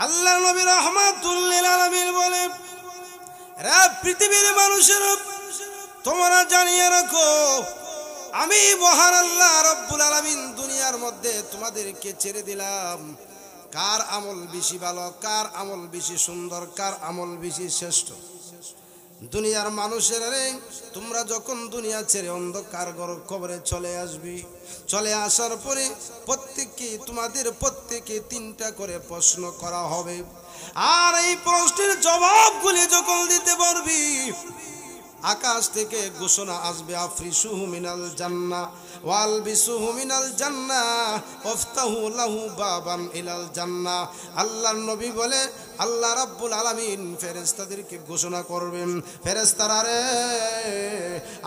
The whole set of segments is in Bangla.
আল্লাহ নবী রাহমাতুল লিল আলামিন বলেন, রে পৃথিবীর মানুষেরা তোমরা জানিয়ে রাখো, আমি মহান আল্লাহ রাব্বুল আলামিন দুনিয়ার মধ্যে তোমাদেরকে ছেড়ে দিলাম। কার আমল বেশি ভালো, কার আমল বেশি সুন্দর, কার আমল বেশি শ্রেষ্ঠ? দুনিয়ার মানুষেরা রে, তোমরা যখন দুনিয়া ছেড়ে অন্ধকার কবরে চলে আসবি, চলে আসার পরে তোমাদের প্রত্যেকে 3টা করে প্রশ্ন করা হবে। আর এই প্রশ্নের জবাবগুলি যখন দিতে পারবি, আকাশ থেকে ঘোষণা আসবে, আফরিসুহু মিনাল জান্নাহ ওয়ালবিসুহু মিনাল জান্নাহ ওয়াফতাহু লাহু বাবান ইলাল জান্নাহ। আল্লাহর নবী বলে, আল্লাহ রাব্বুল আলামিন ফেরেশতাদেরকে ঘোষণা করবেন, ফেরেশতারা রে,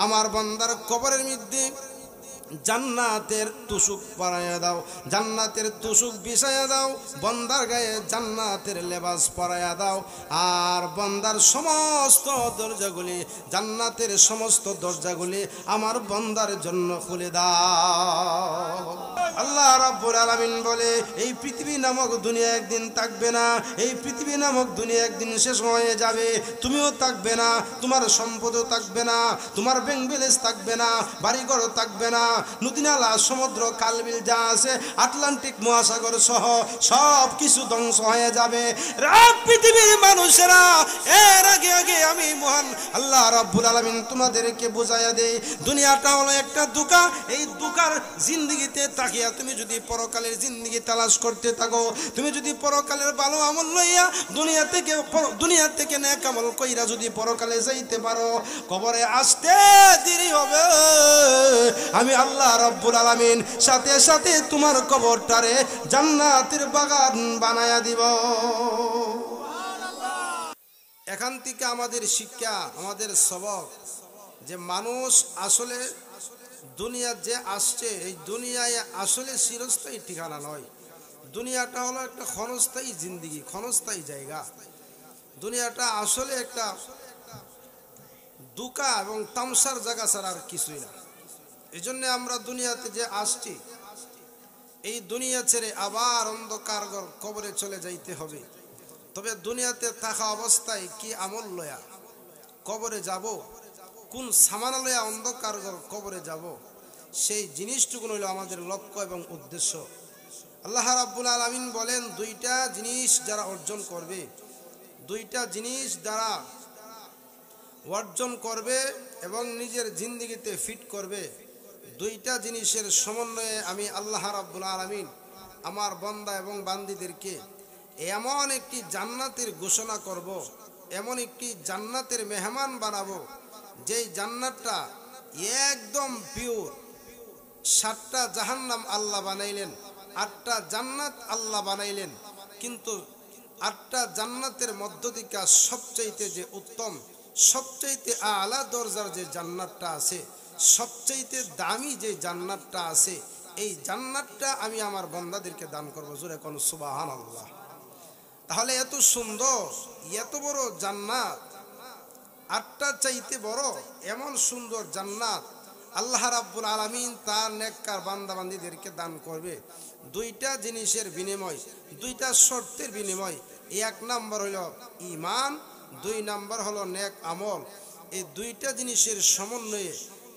আমার বান্দার কবরের মধ্যে জান্নাতের তুসুক পরাইয়া দাও, জান্নাতের তুসুক বিছাইয়া দাও, বান্দার গায়ে জান্নাতের লেবাস পরাইয়া দাও। আর বান্দার সমস্ত দরজাগুলি, জান্নাতের সমস্ত দরজাগুলি আমার বান্দার জন্য খুলে দাও। আল্লাহ রাব্বুল আলামিন বলে, এই পৃথিবী নামক দুনিয়া একদিন থাকবে না, এই পৃথিবী নামক দুনিয়া একদিন শেষ হয়ে যাবে। তুমিও থাকবে না, তোমার সম্পদও থাকবে না, তোমার ব্যাংক ব্যালেন্স থাকবে না, বাড়িঘর থাকবে না, নদী নালা সমুদ্র কালবিল যা আছে, আটলান্টিক মহাসাগর সহ সব কিছু ধ্বংস হয়ে যাবে। পৃথিবীর মানুষেরা, এর আগে আগে আমি মহান আল্লাহ রাব্বুল আলামিন তোমাদেরকে বুঝাইয়া দেই, দুনিয়াটা হলো একটা ধোঁকা। এই ধোঁকার জিন্দেগিতে তাকিয়া তুমি যদি পরকালের জিন্দেগি তালাশ করতে থাকো, তুমি যদি পরকালের ভালো আমল লইয়া দুনিয়া থেকে নেক আমল কইরা যদি পরকালে যাইতে পারো, কবরে আসতে দেরি হবে। আমি আল্লাহ রাব্বুল আলামিন সাথে সাথে তোমার কবরটারে জান্নাতের বাগান বানায়া দিব। এখান থেকে আমাদের শিক্ষা, আমাদের সবক, যে মানুষ আসলে দুনিয়া যে আসছে, এই দুনিয়ায় আসলে চিরস্থায়ী ঠিকানা নয়। দুনিয়াটা হলো একটা ক্ষণস্থায়ী জিন্দেগি, ক্ষণস্থায়ী জায়গা। দুনিয়াটা আসলে একটা দুকা এবং তামসার জায়গা ছাড়া আর কিছুই না। এই জন্য আমরা দুনিয়াতে যে আসছি, এই দুনিয়া ছেড়ে আবার অন্ধকার কবরে চলে যাইতে হবে। তবে দুনিয়াতে থাকা অবস্থায় কি আমল লয়া কবরে যাব, কোন সামানা লয়া অন্ধকার কবরে যাব, সেই জিনিসটুকু হইল আমাদের লক্ষ্য এবং উদ্দেশ্য। আল্লাহ রাব্বুল আলামিন বলেন, 2টা জিনিস যারা অর্জন করবে, 2টা জিনিস যারা অর্জন করবে এবং নিজের জিন্দেগিতে ফিট করবে, 2টা জিনিসের সমন্বয়ে আমি আল্লাহ রাব্বুল আলামিন আমার বান্দা এবং বান্দীদেরকে এমন একটি জান্নাতের ঘোষণা করব, এমন একটি জান্নাতের মেহমান বানাবো, যেই জান্নাতটা একদম পিওর। 7টা জাহান্নাম আল্লাহ বানাইলেন, 8টা জান্নাত আল্লাহ বানাইলেন, কিন্তু 8টা জান্নাতের মধ্য থেকে সবচাইতে যে উত্তম, সবচাইতে আলা দরজার যে জান্নাতটা আছে, সবচাইতে দামি যে জান্নাতটা আছে, এই জান্নাতটা আমি আমার বান্দাদেরকে দান করব। জোরে কোন সুবহানাল্লাহ। তাহলে এত সুন্দর, এত বড় জান্নাত, 8টা চাইতে বড় এমন সুন্দর জান্নাত আল্লাহ রাব্বুল আলামিন তার নেককার বান্দা বান্দীদেরকে দান করবে 2টা জিনিসের বিনিময়, 2টা শর্তের বিনিময়। 1 নাম্বার হলো ঈমান, 2 নাম্বার হলো নেক আমল। এই 2টা জিনিসের সমন্বয়ে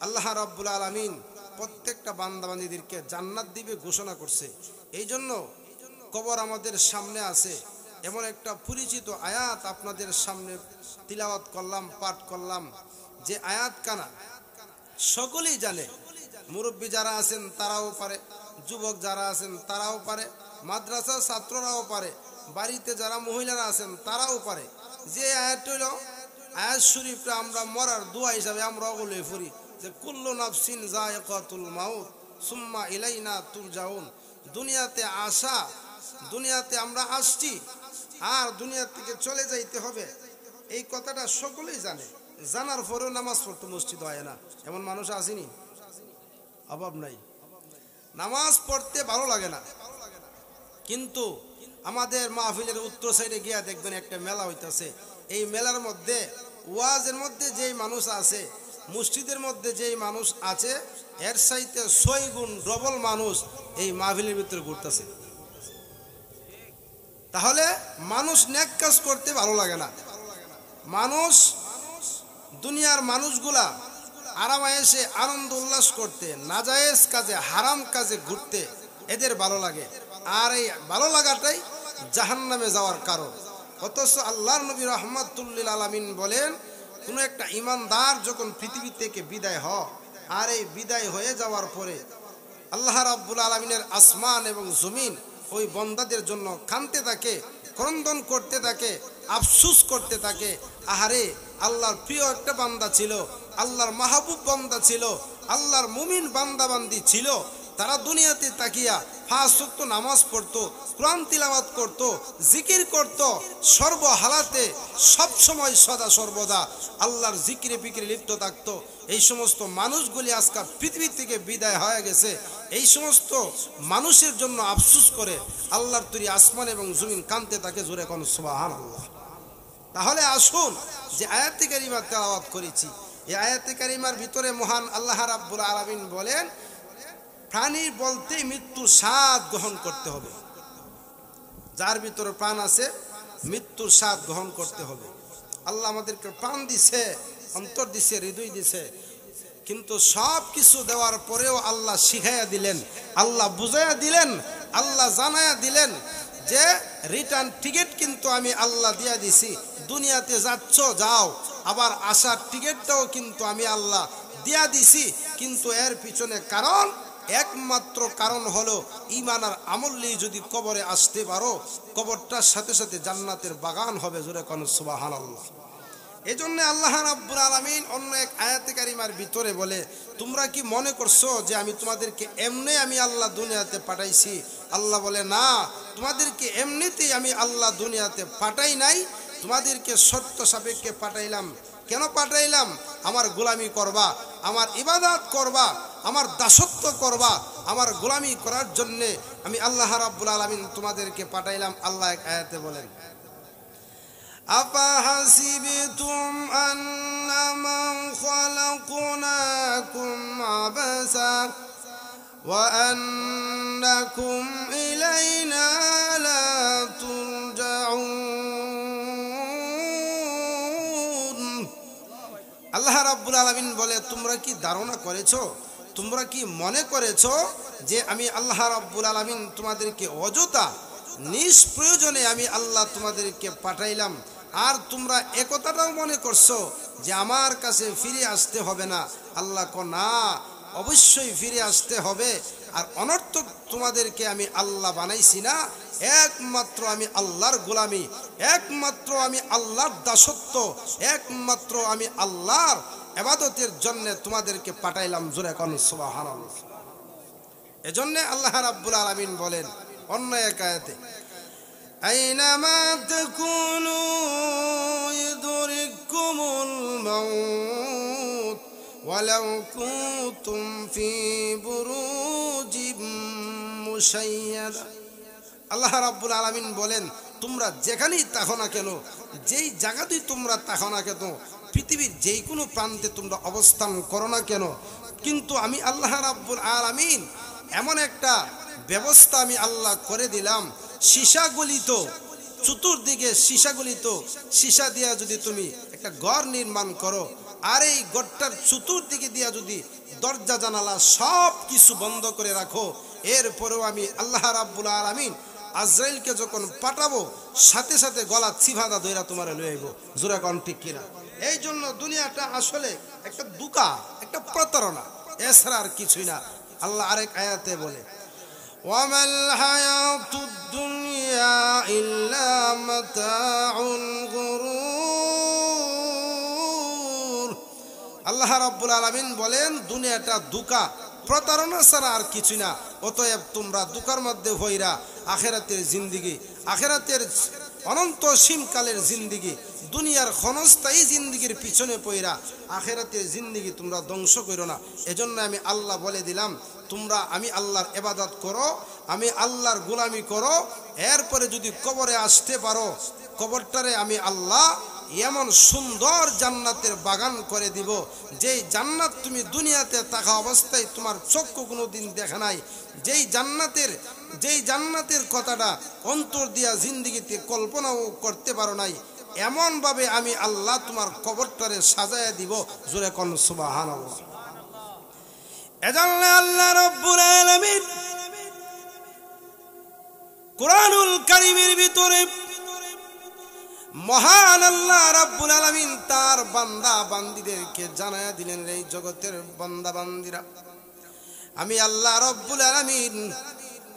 আল্লাহ রাব্বুল আলামিন প্রত্যেকটা বান্দা বান্দীদেরকে জান্নাত দিবে ঘোষণা করছে। এই জন্য কবর আমাদের সামনে আছে, এমন একটা পরিচিত আয়াত আপনাদের সামনে তিলাওয়াত করলাম, পাঠ করলাম, যে আয়াত কানা সকলেই জানে। মুরব্বী যারা আছেন তারাও পারে, যুবক যারা আছেন তারাও পারে, মাদ্রাসার ছাত্ররাও পারে, বাড়িতে যারা মহিলারা আছেন তারাও পারে। যে আয়াত হইল আয়াত শরীফটা আমরা মরার দোয়া হিসাবে আমরা ওগুলো পড়ি, যে কুল্লু নাফসিন যায়কাতুল মাউত সুম্মা ইলাইনা তুরজাউন। দুনিয়াতে আসা, দুনিয়াতে আমরা আসছি আর দুনিয়া থেকে চলে যাইতে হবে, এই কথাটা সকলেই জানে। জানার পরেও নামাজ পড়তে মসজিদ হয় না, এমন মানুষ আসেনি? অভাব নাই। নামাজ পড়তে ভালো লাগে না, কিন্তু আমাদের মাহফিলের উত্তর সাইডে গিয়া দেখবেন একটা মেলা হইতেছে। এই মেলার মধ্যে ওয়াজের মধ্যে যেই মানুষ আছে, মসজিদের মধ্যে যেই মানুষ আছে, এর চাইতে 6 গুণ ডবল মানুষ এই মাহফিলের ভিতরে ঘুরতেছে। তাহলে মানুষ নেক কাজ করতে ভালো লাগে না। মানুষ দুনিয়ার মানুষগুলা আরামায়েশে আনন্দ উল্লাস করতে, নাজায়েজ কাজে হারাম কাজে ঘুরতে এদের ভালো লাগে, আর এই ভালো লাগাটাই জাহান্নামে যাওয়ার কারণ। অথচ আল্লাহর নবী রাহমাতুল্লিল আলামিন বলেন, কোন একটা ইমানদার যখন পৃথিবী থেকে বিদায় হয়, আর এই বিদায় হয়ে যাওয়ার পরে আল্লাহ রাব্বুল আলামিনের আসমান এবং জমিন ওই বান্দাদের জন্য কাঁদতে থাকে, ক্রন্দন করতে থাকে, আফসোস করতে থাকে। আহারে, আল্লাহর প্রিয় একটা বান্দা ছিল, আল্লাহর মাহবুব বান্দা ছিল, আল্লাহর মুমিন বান্দাবান্দি ছিল, তারা দুনিয়াতে তাকিয়া 5 ওয়াক্ত নামাজ পড়তো, কোরআন তিলাওয়াত করতো, জিকির করতো, সর্বহালাতে সব সময় সদা সর্বদা আল্লাহর জিকিরে ফিকিরে লিপ্ত থাকতো। এই সমস্ত মানুষগুলি আজকে পৃথিবী থেকে বিদায় হয়ে গেছে। এই সমস্ত মানুষের জন্য আফসোস করে আল্লাহর তৈরি আসমান এবং জমিন কাঁদতে থাকে। জোরে কোন সুবহানাল্লাহ। তাহলে আসুন যে আয়াতে কারিমা তেলাওয়াত করেছি, এই আয়াতে কারিমার ভিতরে মহান আল্লাহ রাব্বুল আলামিন বলেন, প্রাণী বলতে মৃত্যুর স্বাদ গ্রহণ করতে হবে। যার ভিতরে প্রাণ আছে মৃত্যুর স্বাদ গ্রহণ করতে হবে। আল্লাহ আমাদেরকে প্রাণ দিছে, অন্তর দিছে, হৃদয় দিছে, কিন্তু সব কিছু দেওয়ার পরেও আল্লাহ শিখাইয়া দিলেন, আল্লাহ বুঝাইয়া দিলেন, আল্লাহ জানাইয়া দিলেন যে রিটার্ন টিকিট কিন্তু আমি আল্লাহ দিয়া দিছি। দুনিয়াতে যাচ্ছ যাও, আবার আসার টিকিটটাও কিন্তু আমি আল্লাহ দিয়া দিছি। কিন্তু এর পিছনে কারণ, একমাত্র কারণ হলো ঈমান আর আমল নিয়ে যদি কবরে আসতে পারো, কবরটার সাথে সাথে জান্নাতের বাগান হবে। জোরে কোন সুবহানাল্লাহ। এজন্য আল্লাহ রাব্বুল আলামিন অন্য এক আয়াতে কারিমার ভিতরে বলে, তোমরা কি মনে করছো যে আমি তোমাদেরকে এমনি আমি আল্লাহ দুনিয়াতে পাঠাইছি? আল্লাহ বলে, না, তোমাদেরকে এমনিতেই আমি আল্লাহ দুনিয়াতে পাঠাই নাই, তোমাদেরকে শর্ত সাপেক্ষে পাঠাইলাম। কেন পাঠাইলাম? আমার গোলামি করবা, আমার ইবাদত করবা, আমার দাসত্ব করবা, আমার গোলামি করার জন্য আমি আল্লাহ রাব্বুল আলামিন তোমাদেরকে পাঠাইলাম। আল্লাহ এক আয়াতে বলেন, আফাহাসিবতুম আন্নামা খালাকনাকুম আবাসা ওয়া আন্নাকুম ইলাইনা লা তুরজাউন। আল্লাহ রাব্বুল আলামিন বলে, তোমরা কি ধারণা করেছো, তোমরা কি মনে করেছো যে আমি আল্লাহ রাব্বুল আলামিন তোমাদেরকে অযথা নিষ্প্রয়োজনে আমি আল্লাহ তোমাদেরকে পাঠাইলাম? আর তোমরা একথাটাও মনে করছো যে আমার কাছে ফিরে আসতে হবে না? আল্লাহ কো, না, অবশ্যই ফিরে আসতে হবে। আর অনর্থক তোমাদেরকে আমি আল্লাহ বানাইছি না, একমাত্র আমি আল্লাহর গোলামি, একমাত্র আমি আল্লাহর দাসত্ব, একমাত্র আমি আল্লাহর ইবাদতের জন্য তোমাদেরকে পাঠাইলাম। জোরে কোন সুবহানাল্লাহ। এজন্য আল্লাহ রাব্বুল আলামিন বলেন অন্য এক আয়াতে, আইনামা তাকুনু ইদরিকুমুল মাউত ওয়ালাউ কুনতুম ফি বুরুজিম মুশাইয়াদা। আল্লাহ রাব্বুল আলামিন বলেন, তোমরা যেখানেই থাকো না কেন, যেই জায়গাতেই তোমরা থাকো না কেন, পৃথিবীর যেই কোনো প্রান্তে তোমরা অবস্থান করো না কেন, কিন্তু আমি আল্লাহ রাব্বুল আলামিন এমন একটা ব্যবস্থা আমি আল্লাহ করে দিলাম, সীসাগলিত, চতুর্দিকে সীসাগলিত, সীসা দিয়া যদি তুমি একটা ঘর নির্মাণ করো, আর এই ঘরটার চতুর্দিকে দিয়া যদি দরজা জানালা সব কিছু বন্ধ করে রাখো, এরপরেও আমি আল্লাহ রাব্বুল আলামিন আজরাইলকে যখন পাঠাবো, সাথে সাথে গলা চিভাদা ধইরা তোমার লয়ে আইব। জোরে কোন ঠিক কিনা? এই জন্য দুনিয়াটা আসলে একটা দুকা, একটা প্রতারণা, এছাড়া আর কিছুই না। আল্লাহ আরেক আয়াতে বলে, ওয়ামাল হায়াতুদ দুনিয়া ইল্লা মাতাউল গুরুর। আল্লাহ রাব্বুল আলামিন বলেন, দুনিয়াটা দুকা, প্রতারণা ছাড়া আর কিছু না। অতএব তোমরা দুকার মধ্যে হইরা আখিরাতের জিন্দেগি, আখিরাতের অনন্ত সীমকালের জিন্দেগি, দুনিয়ার ক্ষণস্থায়ী জিন্দেগির পিছনে পইরা আখিরাতের জিন্দেগি তোমরা ধ্বংস করো না। এজন্য আমি আল্লাহ বলে দিলাম, তোমরা আমি আল্লাহর ইবাদত করো, আমি আল্লাহর গোলামি করো, এরপরে যদি কবরে আসতে পারো, কবরটারে আমি আল্লাহ এমন সুন্দর জান্নাতের বাগান করে দিব, যেই জান্নাত তুমি দুনিয়াতে থাকা অবস্থায় তোমার চক্ষু কোনোদিন দেখে নাই, যেই জান্নাতের যেই জান্নাতের কথাটা অন্তর দিয়া জিন্দেগিতে কল্পনাও করতে পারো নাই, এমন ভাবে আমি আল্লাহ তোমার কবরটারে সাজায়া দিব। জোরে কোন সুবহানাল্লাহ। এজন্য আল্লাহ রাব্বুল আলামিন কুরআনুল কারীমের ভিতরে মহান আল্লাহ রাব্বুল আলামিন তার বান্দা বান্দীদেরকে জানায়া দিলেন, এই জগতের বান্দা বান্দীরা, আমি আল্লাহ রাব্বুল আলামিন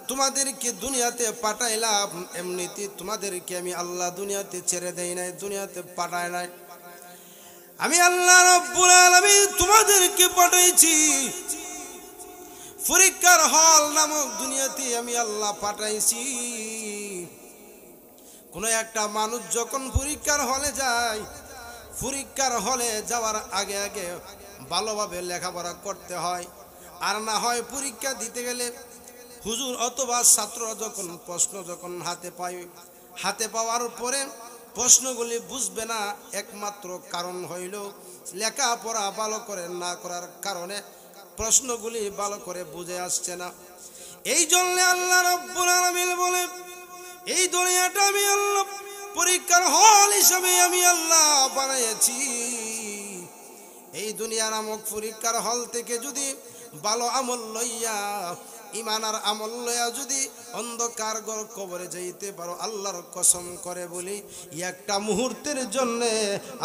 তোমাদেরকে দুনিয়াতে পাঠাইলাম, এমনিতে তোমাদেরকে আমি আল্লাহ দুনিয়াতে ছেড়ে দেই নাই, দুনিয়াতে পাঠাই নাই। আমি আল্লাহ রাব্বুল আলামিন তোমাদেরকে পাঠাইছি পরীক্ষার হল নামক দুনিয়াতে আমি আল্লাহ পাঠাইছি। কোন একটা মানুষ যখন পরীক্ষার হলে যায়, পরীক্ষার হলে যাওয়ার আগে আগে ভালোভাবে লেখাপড়া করতে হয়, আর না হয় পরীক্ষা দিতে গেলে হুজুর অথবা ছাত্ররা যখন প্রশ্ন যখন হাতে পাওয়ার পরে প্রশ্নগুলি বুঝবে না, একমাত্র কারণ হইল লেখাপড়া ভালো করে না করার কারণে প্রশ্নগুলি ভালো করে বুঝে আসছে না। এই জন্য আল্লাহ রাব্বুল আলামিন বলে, এই দুনিয়াটা আমি আল্লাহ পরীক্ষার হল হিসেবে আমি আল্লাহ বানিয়েছি। এই দুনিয়া নামক পরীক্ষার হল থেকে যদি ভালো আমল লইয়া, ঈমান আর আমল লইয়া যদি অন্ধকার কবরে যাইতে পারো, আল্লাহর কসম করে বলি একটা মুহূর্তের জন্য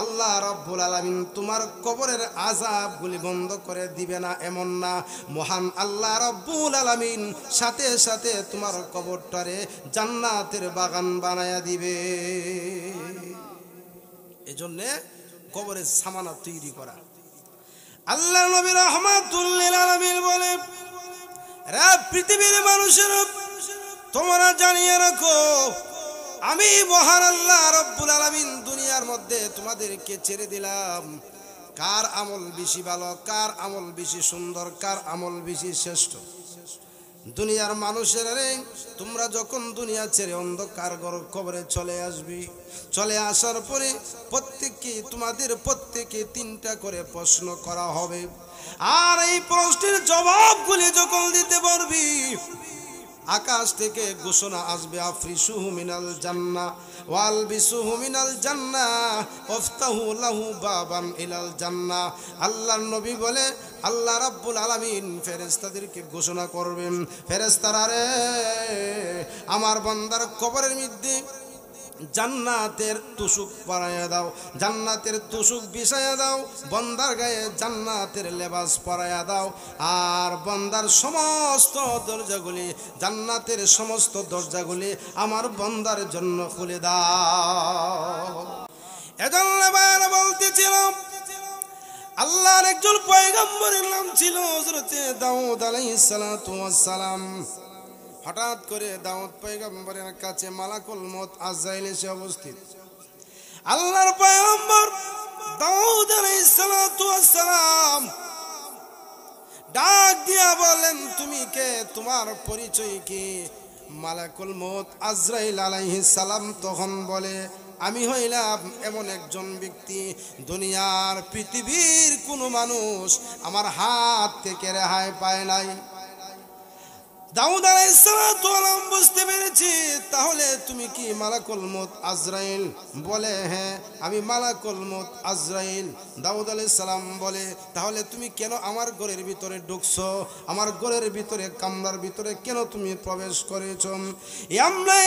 আল্লাহ রাব্বুল আলামিন তোমার কবরের আযাবগুলি বন্ধ করে দিবে না, এমন না। মহান আল্লাহ রাব্বুল আলামিন সাথে সাথে তোমার কবরটারে জান্নাতের বাগান বানায়া দিবে। এজন্য কবরের সামানা তৈরি করা। আল্লাহ নবী রাহমাতুল লিল আলামিন বলে, রে পৃথিবীর মানুষের, তোমরা জানিয়ে রাখো আমি মহান আল্লাহ রাব্বুল আলামিন দুনিয়ার মধ্যে তোমাদেরকে ছেড়ে দিলাম। কার আমল বেশি ভালো, কার আমল বেশি সুন্দর, কার আমল বেশি শ্রেষ্ঠ? দুনিয়ার মানুষের, তোমরা যখন দুনিয়া ছেড়ে অন্ধকার কবরে চলে আসবি, চলে আসার পরে তোমাদের প্রত্যেকে 3টা করে প্রশ্ন করা হবে। আর এই প্রশ্নের জবাবগুলি যখন দিতে পারবি, আকাশ থেকে ঘোষণা আসবে, আফরিসুহু মিনাল জান্নাহ ওয়ালবিসুহু মিনাল জান্নাহ ওয়াফতাহু লাহু বাবান ইলাল জান্নাহ। আল্লাহর নবী বলে, আল্লাহ রাব্বুল আলামিন ফেরেশতাদেরকে ঘোষণা করবেন, ফেরেশতারা রে, আমার বান্দার কবরের মধ্যে জান্নাতের তুসুক পরাইয়া দাও, জান্নাতের তুসুক বিছাইয়া দাও, বান্দার গায়ে জান্নাতের লেবাস পরাইয়া দাও, আর বান্দার সমস্ত দরজাগুলি, জান্নাতের সমস্ত দরজাগুলি আমার বান্দার জন্য খুলে দাও। এজন্য বাইরে বলতেছিলাম, আল্লাহর একজন পয়গম্বরের নাম ছিল হযরত দাউদ আলাইহিস সালাতু ওয়াস সালাম। হঠাৎ করে দাউদ পয়গম্বরের কাছে মালাকুল মউত আজরাইল এসে উপস্থিত। আল্লাহর পয়গম্বর দাউদ আলাইহিস সালাতু ওয়াস সালাম ডাক দিয়া বলেন, তুমি কে, তোমার পরিচয় কি? মালাকুল মউত আজরাইল আলাইহিস সালাম তখন বলে, আমি হইলাম এমন একজন ব্যক্তি, দুনিয়ার পৃথিবীর কোনো মানুষ আমার হাত থেকে রেহাই পায় নাই। দাউদ আলাইহিস সালাতু ওয়ালাম বুঝতে পেরেছি, তাহলে তুমি কি মালাকুল মউত আজরাইল? বলে, হ্যাঁ আমি মালাকুল মউত আজরাইল। দাউদ আলাইহিস সালাম বলে, তাহলে তুমি কেন আমার ঘরের ভিতরে ঢুকছো? আমার ঘরের ভিতরে কামরার ভিতরে কেন তুমি প্রবেশ করেছো? এমনি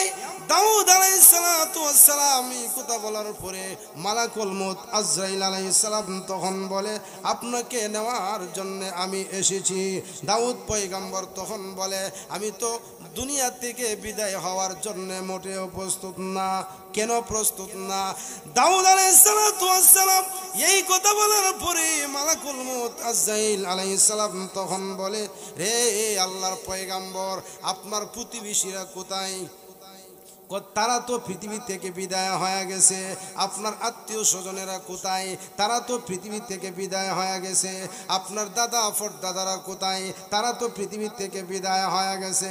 দাউদ আলাইহিস সালাতু ওয়াস সালাম এই কথা বলার পরে মালাকুল মউত আজরাইল আলাইহিস সালাম তখন বলে, আপনাকে নেওয়ার জন্য আমি এসেছি। দাউদ পয়গম্বর তখন বলে, আমি তো দুনিয়া থেকে বিদায় হওয়ার জন্য মোটেও প্রস্তুত না। কেন প্রস্তুত না? দাউদ আলাইহিস সালাতু ওয়াস সালাম এই কথা বলার পরে মালাকুল মউত আজরাইল আলাইহিস সালাম তখন বলে, রে আল্লাহর পয়গম্বর, আপনার প্রতিবেশীরা কোথায়? তারা তো পৃথিবী থেকে বিদায় হয়ে গেছে। আপনার আত্মীয় স্বজনেরা কোথায়? তারা তো পৃথিবী থেকে বিদায় হয়ে গেছে। আপনার দাদা দাদারা কোথায়? তারা তো পৃথিবী থেকে বিদায় হয়ে গেছে।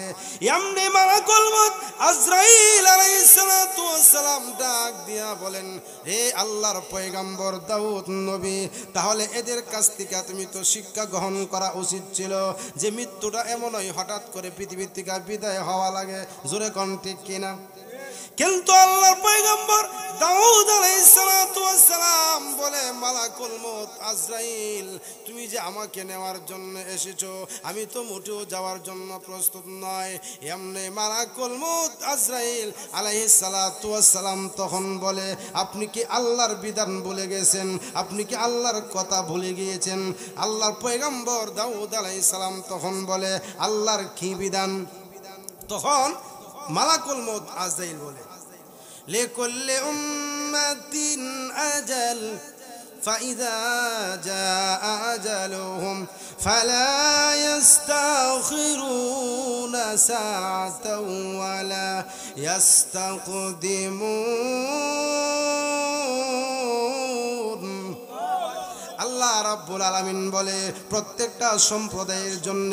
এমনি মালাকুল মউত আজরাইল আলাইহিস সালাতু ওয়াস সালাম ডাক দিয়া বলেন, হে আল্লাহর পয়গম্বর দাউদ নবী, তাহলে এদের কাছ থেকে তুমি তো শিক্ষা গ্রহণ করা উচিত ছিল যে মৃত্যুটা এমনই হঠাৎ করে পৃথিবী থেকে বিদায় হওয়া লাগে। জোরে কোন ঠিক কিনা? কিন্তু আল্লাহর পয়গম্বর দাউদ আলাইহিস সালাতু ওয়াস সালাম বলে, মালাকুল মউত আজরাইল, তুমি যে আমাকে নেওয়ার জন্য এসেছো, আমি তো মোটেও যাওয়ার জন্য প্রস্তুত নয়। এমনি মালাকুল মউত আজরাইল আলাইহিস সালাতু ওয়াস সালাম তখন বলে, আপনি কি আল্লাহর বিধান ভুলে গেছেন? আপনি কি আল্লাহর কথা ভুলে গিয়েছেন? আল্লাহর পয়গম্বর দাউদ আলাইহিস সালাম তখন বলে, আল্লাহর কি বিধান? তখন মালাকুল মউত আজরাইল বলে, লিকুল্লি উম্মাতিন আজাল ফাইযা জাআ আজালুহুম ফালা ইস্তাখিরুনা সাআতাও ওয়ালা ইস্তাকদিমুন। আল্লাহ রাব্বুল আলামিন বলে, প্রত্যেকটা সম্প্রদায়ের জন্য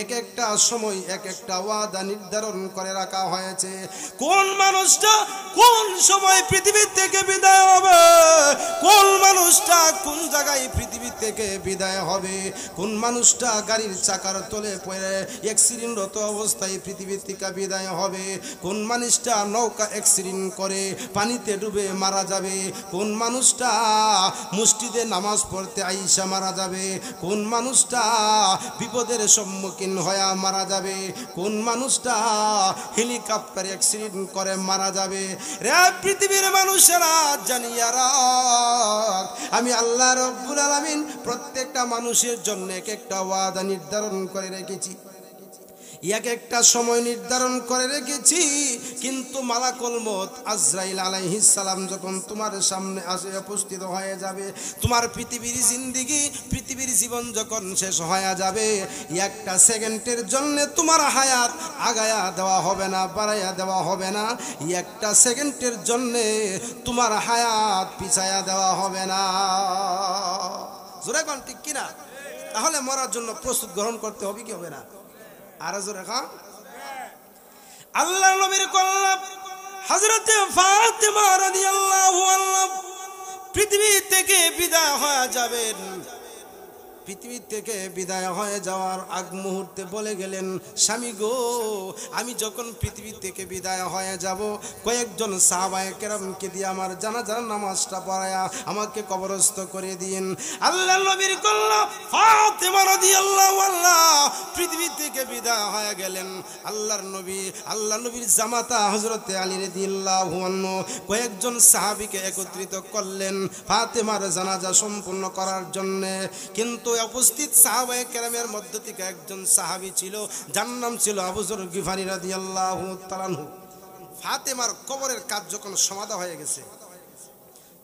এক একটা সময় এক একটা ওয়াদা নির্ধারণ করে রাখা হয়েছে। কোন মানুষটা কোন সময় পৃথিবী থেকে বিদায় হবে, কোন মানুষটা কোন জায়গায় পৃথিবী থেকে বিদায় হবে, কোন মানুষটা গাড়ির চাকার তলে পড়ে অ্যাক্সিডেন্টরত অবস্থায় পৃথিবী থেকে বিদায় হবে, কোন মানুষটা নৌকা অ্যাক্সিডেন্ট করে পানিতে ডুবে মারা যাবে, কোন মানুষটা মসজিদে নামাজ পড়তে আইসা মারা যাবে, কোন মানুষটা বিপদের সম্মুখীন হয়ে মারা যাবে, কোন মানুষটা হেলিকপ্টার অ্যাক্সিডেন্ট করে মারা যাবে। রে পৃথিবীর মানুষেরা জানিয়া রাখ, আমি আল্লাহ রাব্বুল আলামিন প্রত্যেকটা মানুষের জন্য এক একটা ওয়াদা নির্ধারণ করে রেখেছি, এক একটা সময় নির্ধারণ করে রেখেছি। কিন্তু মালাকুল মউত আজরাইল আলাইহিস সালাম যখন তোমার সামনে আসে উপস্থিত হয়ে যাবে, তোমার পৃথিবীর জিন্দেগি পৃথিবীর জীবন যখন শেষ হয়ে যাবে, একটা সেকেন্ডের জন্য তোমার হায়াত আগায়া দেওয়া হবে না, বাড়াইয়া দেওয়া হবে না। একটা সেকেন্ডের জন্য তোমার হায়াত পিছায়া দেওয়া হবে না। জোরে কোন ঠিক কিনা? তাহলে মরার জন্য প্রস্তুত গ্রহণ করতে হবে কি হবে না? আর জোরে খান। আল্লাহ নবীর কন্যা হযরতে ফাতেমা রাদিয়াল্লাহু আনহা পৃথিবী থেকে বিদায় হয়ে যাবেন। পৃথিবী থেকে বিদায় হয়ে যাওয়ার আগ মুহূর্তে বলে গেলেন, স্বামী গো, আমি যখন পৃথিবী থেকে বিদায় হয়ে যাব, কয়েকজন সাহাবায়ে কেরামকে দিয়ে আমার জানাজার নামাজটা পড়ায়া আমাকে কবরস্থ করে দিন। আল্লাহ নবীর কন্যা ফাতেমা রাদিয়াল্লাহু আনহা পৃথিবী থেকে বিদায় হয়ে গেলেন। আল্লাহ নবীর জামাতা হযরতে আলী রাদিয়াল্লাহু আনহু কয়েকজন সাহাবীকে একত্রিত করলেন ফাতেমার জানাজা সম্পূর্ণ করার জন্য। কিন্তু উপস্থিত সাহাবায়ে কেরামের মধ্য থেকে একজন সাহাবী ছিল, যার নাম ছিল আবু যর গিফারি রাদিয়াল্লাহু তাআলা আনহু। ফাতেমার কবরের কাজ যখন সমাধা হয়ে গেছে,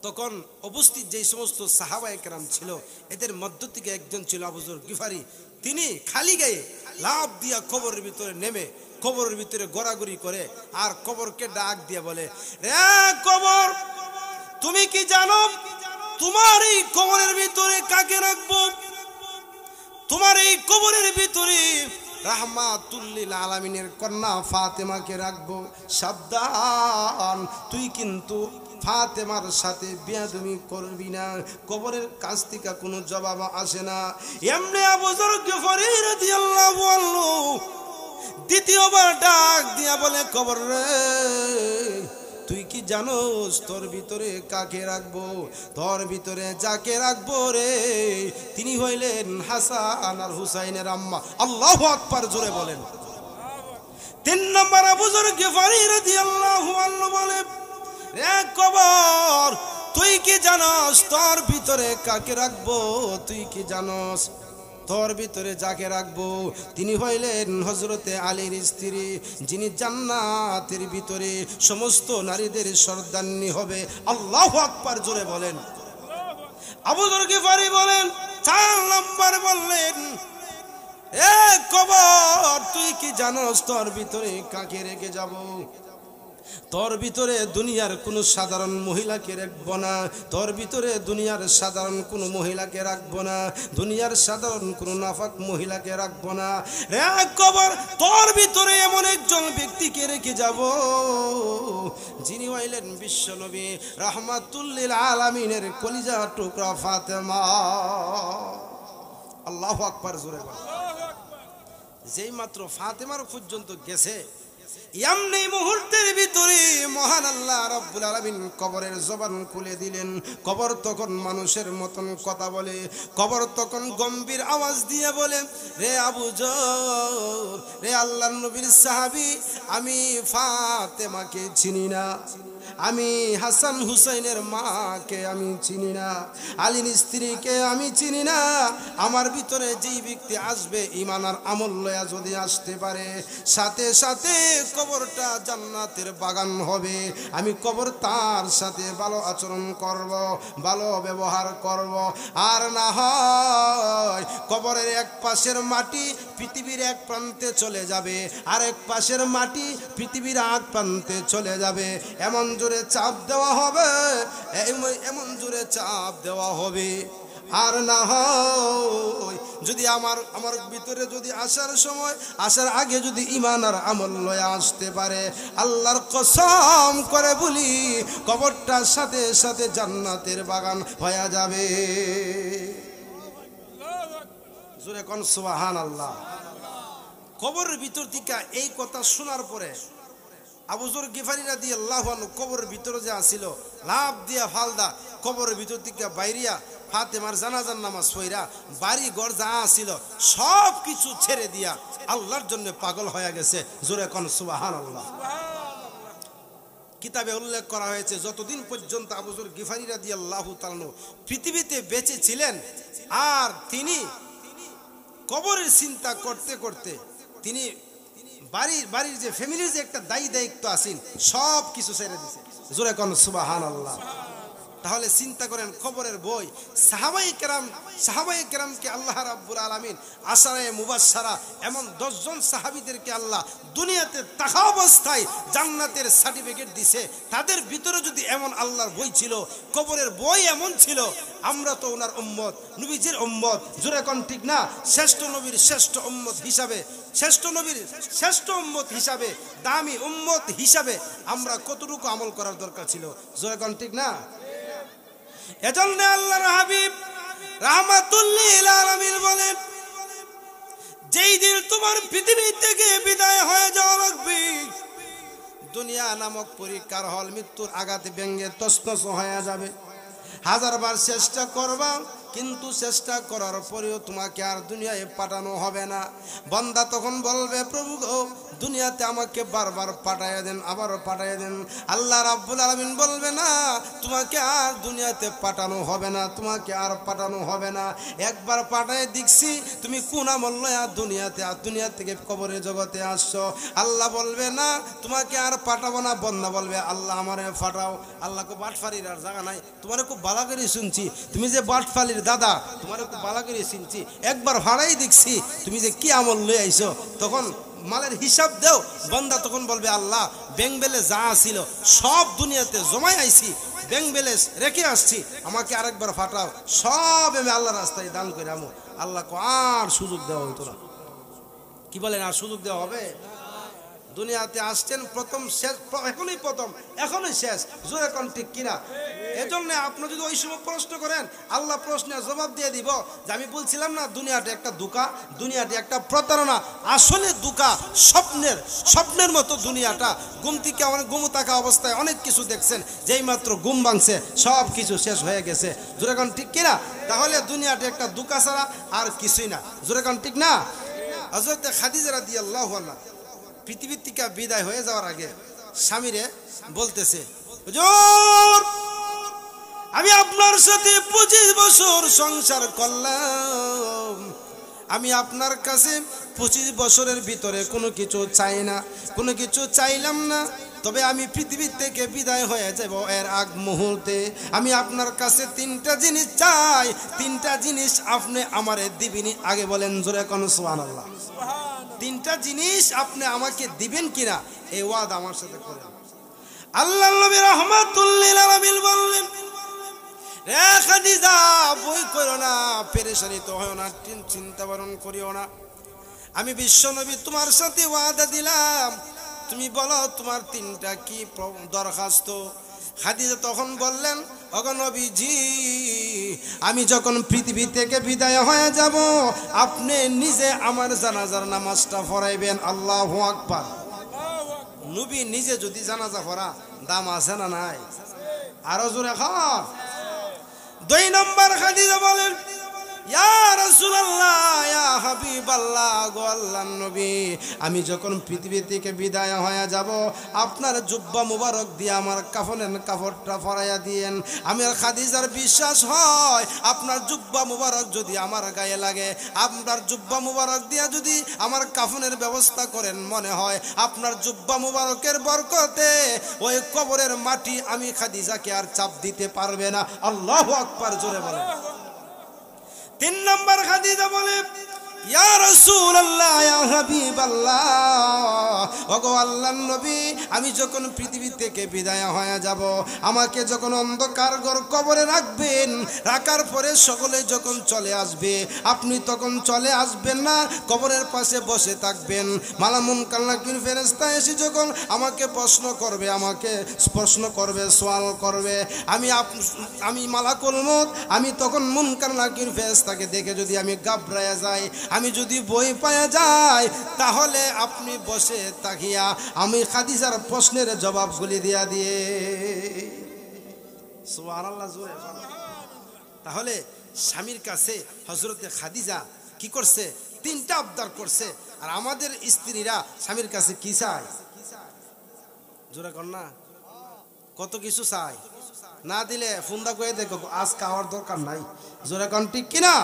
তখন উপস্থিত যেই সমস্ত সাহাবায়ে কেরাম ছিল, এদের মধ্য থেকে একজন ছিল আবু যর গিফারি। তিনি খালি গায়ে লাফ দিয়া কবরের ভিতরে নেমে কবরের ভিতরে গড়াগড়ি করে আর কবরকে ডাক দিয়ে বলে, রে কবর, তুমি কি জানো তোমার এই কবরের ভিতরে কাকে রাখবো? তোমার এই কবরের ভিতরে রাহমাতুল লিল আলামিনের কন্যা ফাতেমাকে রাখবো। সাবধান, তুই কিন্তু ফাতেমার সাথে বেয়াদবি করবি না। কবরের কাছ থেকে কোনো জবাব আসে না। এমনি আবু যর গিফারি রাদিয়াল্লাহু আনহু দ্বিতীয়বার ডাক দিয়া বলে, কবর রে, তুই কি জানোস তোর ভিতরে কাকে রাখবো? তোর ভিতরে যাকে রাখবো রে, তিনি হইলেন হাসান আর হুসাইনের আম্মা। আল্লাহু আকবার, জোরে বলেন। 3 নম্বর আবু যর গিফারি রাদিয়াল্লাহু আনহু বলে, রে কবর, তুই কি জানোস তোর ভিতরে কাকে রাখবো? তুই কি জানোস তোর ভিতরে যাকে রাখবো? তিনি হইলেন হযরতে আলীর স্ত্রী, যিনি জান্নাতের ভিতরে সমস্ত নারীদের সর্দারনী হবে। আল্লাহু আকবার, জোরে বলেন। আবু যর গিফারি বলেন, 4 নম্বর বললেন, এ কবর, তুই কি জানোস তোর ভিতরে কাকে রেখে যাব? তোর ভিতরে দুনিয়ার কোনো সাধারণ মহিলাকে রাখবো না, তোর ভিতরে দুনিয়ার সাধারণ কোনো মহিলাকে রাখবো না, দুনিয়ার সাধারণ কোনো নাফাক মহিলাকে রাখবো না। রে কবর, তোর ভিতরে এমন একজন ব্যক্তিকে রেখে যাব যিনি হইলেন বিশ্বনবী রাহমাতুল লিল আলামিনের কলিজা টুকরা ফাতেমা। আল্লাহু আকবার, জোরে বল। যেই মাত্র ফাতেমার পর্যন্ত গেছে, এমনি মুহূর্তের ভিতরে মহান আল্লাহ রাব্বুল আলামিন কবরের জবান খুলে দিলেন। কবর তখন মানুষের মতন কথা বলে, কবর তখন গম্ভীর আওয়াজ দিয়ে বলে, রে আবু যর, রে আল্লাহর নবীর সাহাবী, আমি ফাতেমাকে চিনি না, আমি হাসান হুসাইনের মাকে আমি চিনি না, আলীর স্ত্রীকে আমি চিনি না। আমার ভিতরে যেই ব্যক্তি আসবে ঈমান আর আমল লয়া যদি আসতে পারে, সাথে সাথে কবরটা জান্নাতের বাগান হবে। আমি কবর তার সাথে ভালো আচরণ করব, ভালো ব্যবহার করব। আর না হয় কবরের এক পাশের মাটি পৃথিবীর এক প্রান্তে চলে যাবে, আর এক পাশের মাটি পৃথিবীর আগ প্রান্তে চলে যাবে। এমন জোরে চাপ দেওয়া হবে, এমন জোরে চাপ দেওয়া হবে। আর না হয় যদি আমার ভিতরে যদি আসার সময়, আসার আগে যদি ঈমান আর আমল লয়ে আসতে পারে, আল্লাহর কসম করে বলি কবরটার সাথে সাথে জান্নাতের বাগান হয়ে যাবে। জোরে কোন সুবহানাল্লাহ। কবরের ভিতর থেকে এই কথা শোনার পরে আবু যর গিফারি রাদিয়াল্লাহু আনহু কবরের ভিতরে যে আসিল, লাভ দিয়া ফালদা কবরের ভিতর থেকে বাইরিয়া ফাতেমার জানাজার নামাজ পড়া বাড়ি ঘর যা আসিল সব কিছু ছেড়ে দিয়া আল্লাহর জন্য পাগল হয়ে গেছে। জোরে কোন সুবহানাল্লাহ। কিতাবে উল্লেখ করা হয়েছে, যতদিন পর্যন্ত আবু যর গিফারি রাদিয়াল্লাহু তাআলা আনহু পৃথিবীতে বেঁচে ছিলেন, আর তিনি কবরের চিন্তা করতে করতে তিনি বাড়ির যে ফ্যামিলির যে একটা দায়িত্ব আছেন সব কিছু ছেড়ে দিয়েছে। জোরে কোন সুবহানাল্লাহ। তাহলে চিন্তা করেন, কবরের বই সাহাবায়ে কেরামকে আল্লাহ রাব্বুল আলামিন আশারায়ে মুবাশশারা এমন 10 জন সাহাবীদেরকে আল্লাহ দুনিয়াতে থাকা অবস্থায় জান্নাতের সার্টিফিকেট দিয়েছে। তাদের ভিতরে যদি এমন আল্লাহর বই ছিল, কবরের বই এমন ছিল, আমরা তো ওনার উম্মত, নবীজির উম্মত। জোরে কোন ঠিক না? শ্রেষ্ঠ নবীর শ্রেষ্ঠ উম্মত হিসাবে, শ্রেষ্ঠ নবীর শ্রেষ্ঠ উম্মত হিসাবে, দামি উম্মত হিসাবে আমরা কতটুকু আমল করার দরকার ছিল? জোরে কোন ঠিক না? এজন্য আল্লাহর হাবিব রাহমাতুল লিল আলামিন বলেন, যেই দিন তোমার পৃথিবী থেকে বিদায় হয়ে যাওয়া লাগবে, দুনিয়া নামক পরীক্ষার হল মৃত্যুর আঘাতে ভেঙে তছনছ হয়ে যাবে। হাজারবার চেষ্টা করবা, কিন্তু চেষ্টা করার পরেও তোমাকে আর দুনিয়ায় পাঠানো হবে না। বান্দা তখন বলবে, প্রভু গো, দুনিয়াতে আমাকে বারবার পাঠাইয়া দেন, আবারও পাঠাইয়া দেন। আল্লাহ রাব্বুল আলামিন বলবে, না, তোমাকে আর দুনিয়াতে পাঠানো হবে না, তোমাকে আর পাঠানো হবে না। একবার পাঠাই দেখছি, তুমি কোন আমল লয়া দুনিয়া থেকে কবরের জগতে আসছো। আল্লাহ বলবে, না, তোমাকে আর পাঠাবো না। বন্দা বলবে, আল্লাহ আমারে পাঠাও। আল্লাহকে বাটফারির আর জায়গা নাই, তোমার খুব ভালো করে শুনছি, তুমি যে বাটফালির দাদা, তোমার খুব ভালো করে শুনছি, একবার ভাড়াই দেখছি তুমি যে কি আমল লয়ে আইছো। তখন মালের হিসাব দেও। বান্দা তখন বলবে, আল্লাহ, ব্যাংক ব্যালেন্স যা ছিল সব দুনিয়াতে জমাই আইছি, ব্যাংক ব্যালেন্স রেখে আসছি, আমাকে আরেকবার ফাটাও, সব আমি আল্লাহর রাস্তায় দান করে আমো। আল্লাহ আর সুযোগ দেওয়া হইতো না। কি বলেন, আর সুযোগ দেওয়া হবে? দুনিয়াতে আসছেন প্রথম শেষ, এখনই প্রথম, এখনই শেষ। জোরে কোন ঠিক কিনা? এজন্য আপনি যদি ওই সময় প্রশ্ন করেন, আল্লাহ প্রশ্নের জবাব দিয়ে দিব যে আমি বলছিলাম না দুনিয়াটা একটা ধোঁকা, দুনিয়াটা একটা প্রতারণা। আসলে ধোঁকা, স্বপ্নের মতো দুনিয়াটা। ঘুম থেকে অনেক ঘুম থাকা অবস্থায় অনেক কিছু দেখছেন, যেই মাত্র ঘুম ভাঙছে সব কিছু শেষ হয়ে গেছে। জোরে কোন ঠিক কিনা? তাহলে দুনিয়াটা একটা ধোঁকা ছাড়া আর কিছুই না। জোরে কোন ঠিক না? হযরত খাদিজা রাদিয়াল্লাহু আনহা পৃথিবীর থেকে বিদায় হয়ে যাওয়ার আগে স্বামীরে বলতেছে, হুজুর, আমি আপনার সাথে 25 বছর সংসার করলাম, আমি আপনার কাছে 25 বছরের ভিতরে কোনো কিছু চাই না, কোনো কিছু চাইলাম না। তবে আমি পৃথিবী থেকে বিদায় হয়ে যাব এর আগ মুহূর্তে আমি আপনার কাছে 3টা জিনিস চাই। 3টা জিনিস আপনি আমারে দিবেন। আগে বলেন জোরে কোন সুবহানাল্লাহ। 3টা জিনিস আপনি আমাকে দিবেন কিনা এই ওয়াদা আমার সাথে করেন। আল্লাহর নবী রাহমাতুল লিল আলামিন বললেন, রে খাদিজা বই করো না, পেরেশানি তো হয় না, চিন্তা বরণ করিও না। আমি বিশ্ব নবী তোমার সাথে ওয়াদা দিলাম, তুমি বলো তোমার তিনটা কি দরখাস্ত। খাদিজা তখন বললেন, ওগো নবীজি, আমি যখন পৃথিবী থেকে বিদায় হয়ে যাব, আপনি নিজে আমার জানাজার নামাজটা পড়াইবেন। আল্লাহু আকবার। নবী নিজে যদি জানাজা পড়া, দাম আছে না নাই? আরো জোরে খান। 2 নম্বর খাদিজা বলেন, ইয়া রাসূলুল্লাহ, ইয়া হাবিবাল্লাহ, গো আল্লাহর নবী, আমি যখন পৃথিবী থেকে বিদায় হয়ে যাব, আপনার জুব্বা মুবারক দিয়ে আমার কাফনের কাপড়টা পরাইয়া দিয়েন। আমার খাদিজার বিশ্বাস হয়, আপনার জুব্বা মুবারক যদি আমার গায়ে লাগে, আপনার জুব্বা মুবারক দিয়ে যদি আমার কাফনের ব্যবস্থা করেন, মনে হয় আপনার জুব্বা মুবারকের বরকতে ওই কবরের মাটি আমি খাদিজাকে আর চাপ দিতে পারবে না। আল্লাহু আকবার, জোরে বলেন। 3 নম্বর খাদিজা বলে, ইয়া রাসূলুল্লাহ, ইয়া হাবিবাল্লাহ, ওগো আল্লাহর নবী, আমি যখন পৃথিবী থেকে বিদায় হয়ে যাব, আমাকে যখন অন্ধকার ঘর কবরে রাখবেন, রাখার পরে সকলে যখন চলে আসবে, আপনি তখন চলে আসবেন না, কবরের পাশে বসে থাকবেন। মালামুন কাল্লাকিন ফেরেশতা এসে যখন আমাকে প্রশ্ন করবে, আমাকে প্রশ্ন করবে, সওয়াল করবে, আমি মালাকুল মউত, আমি তখন মুনকার নাকির ফেরেশতাকে দেখে যদি আমি ঘাবড়ায়া যাই, আমি যদি বই পাওয়া যায়, তাহলে আপনি বসে তাকিয়া আমি খাদিজার প্রশ্নের জবাবগুলি দিয়া দিয়ে। সুবহানাল্লাহ, জোরে। তাহলে স্বামীর কাছে হযরতে খাদিজা কি করছে? 3টা আবদার করছে। আর আমাদের স্ত্রীরা স্বামীর কাছে কি চায়? জোরে কর না, কত কিছু চায়। না দিলে ফুন্দা করে দেখো, আজ খাওয়ার দরকার নাই। জোরে কন ঠিক কিনা?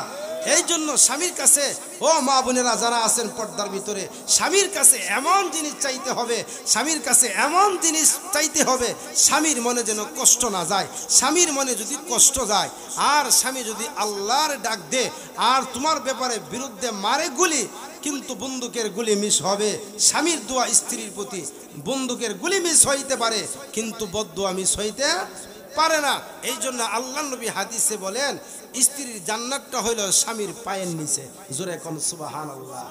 এই জন্য স্বামীর কাছে, ও মা বোনেরা যারা আছেন পর্দার ভিতরে, স্বামীর কাছে এমন জিনিস চাইতে হবে, স্বামীর কাছে এমন জিনিস চাইতে হবে, স্বামীর মনে যেন কষ্ট না যায়। স্বামীর মনে যদি কষ্ট যায়, আর স্বামী যদি আল্লাহর ডাক দে, আর তোমার ব্যাপারে বিরুদ্ধে মারে গুলি, কিন্তু বন্দুকের গুলি মিস হবে। স্বামীর দোয়া স্ত্রীর প্রতি, বন্দুকের গুলি মিস হইতে পারে, কিন্তু বদদোয়া মিস হইতে পারে না। এই জন্য আল্লাহর নবী হাদিসে বলেন, স্ত্রীর জান্নাতটা হইল স্বামীর পায়ের নিচে। জোরে কোন সুবহানাল্লাহ।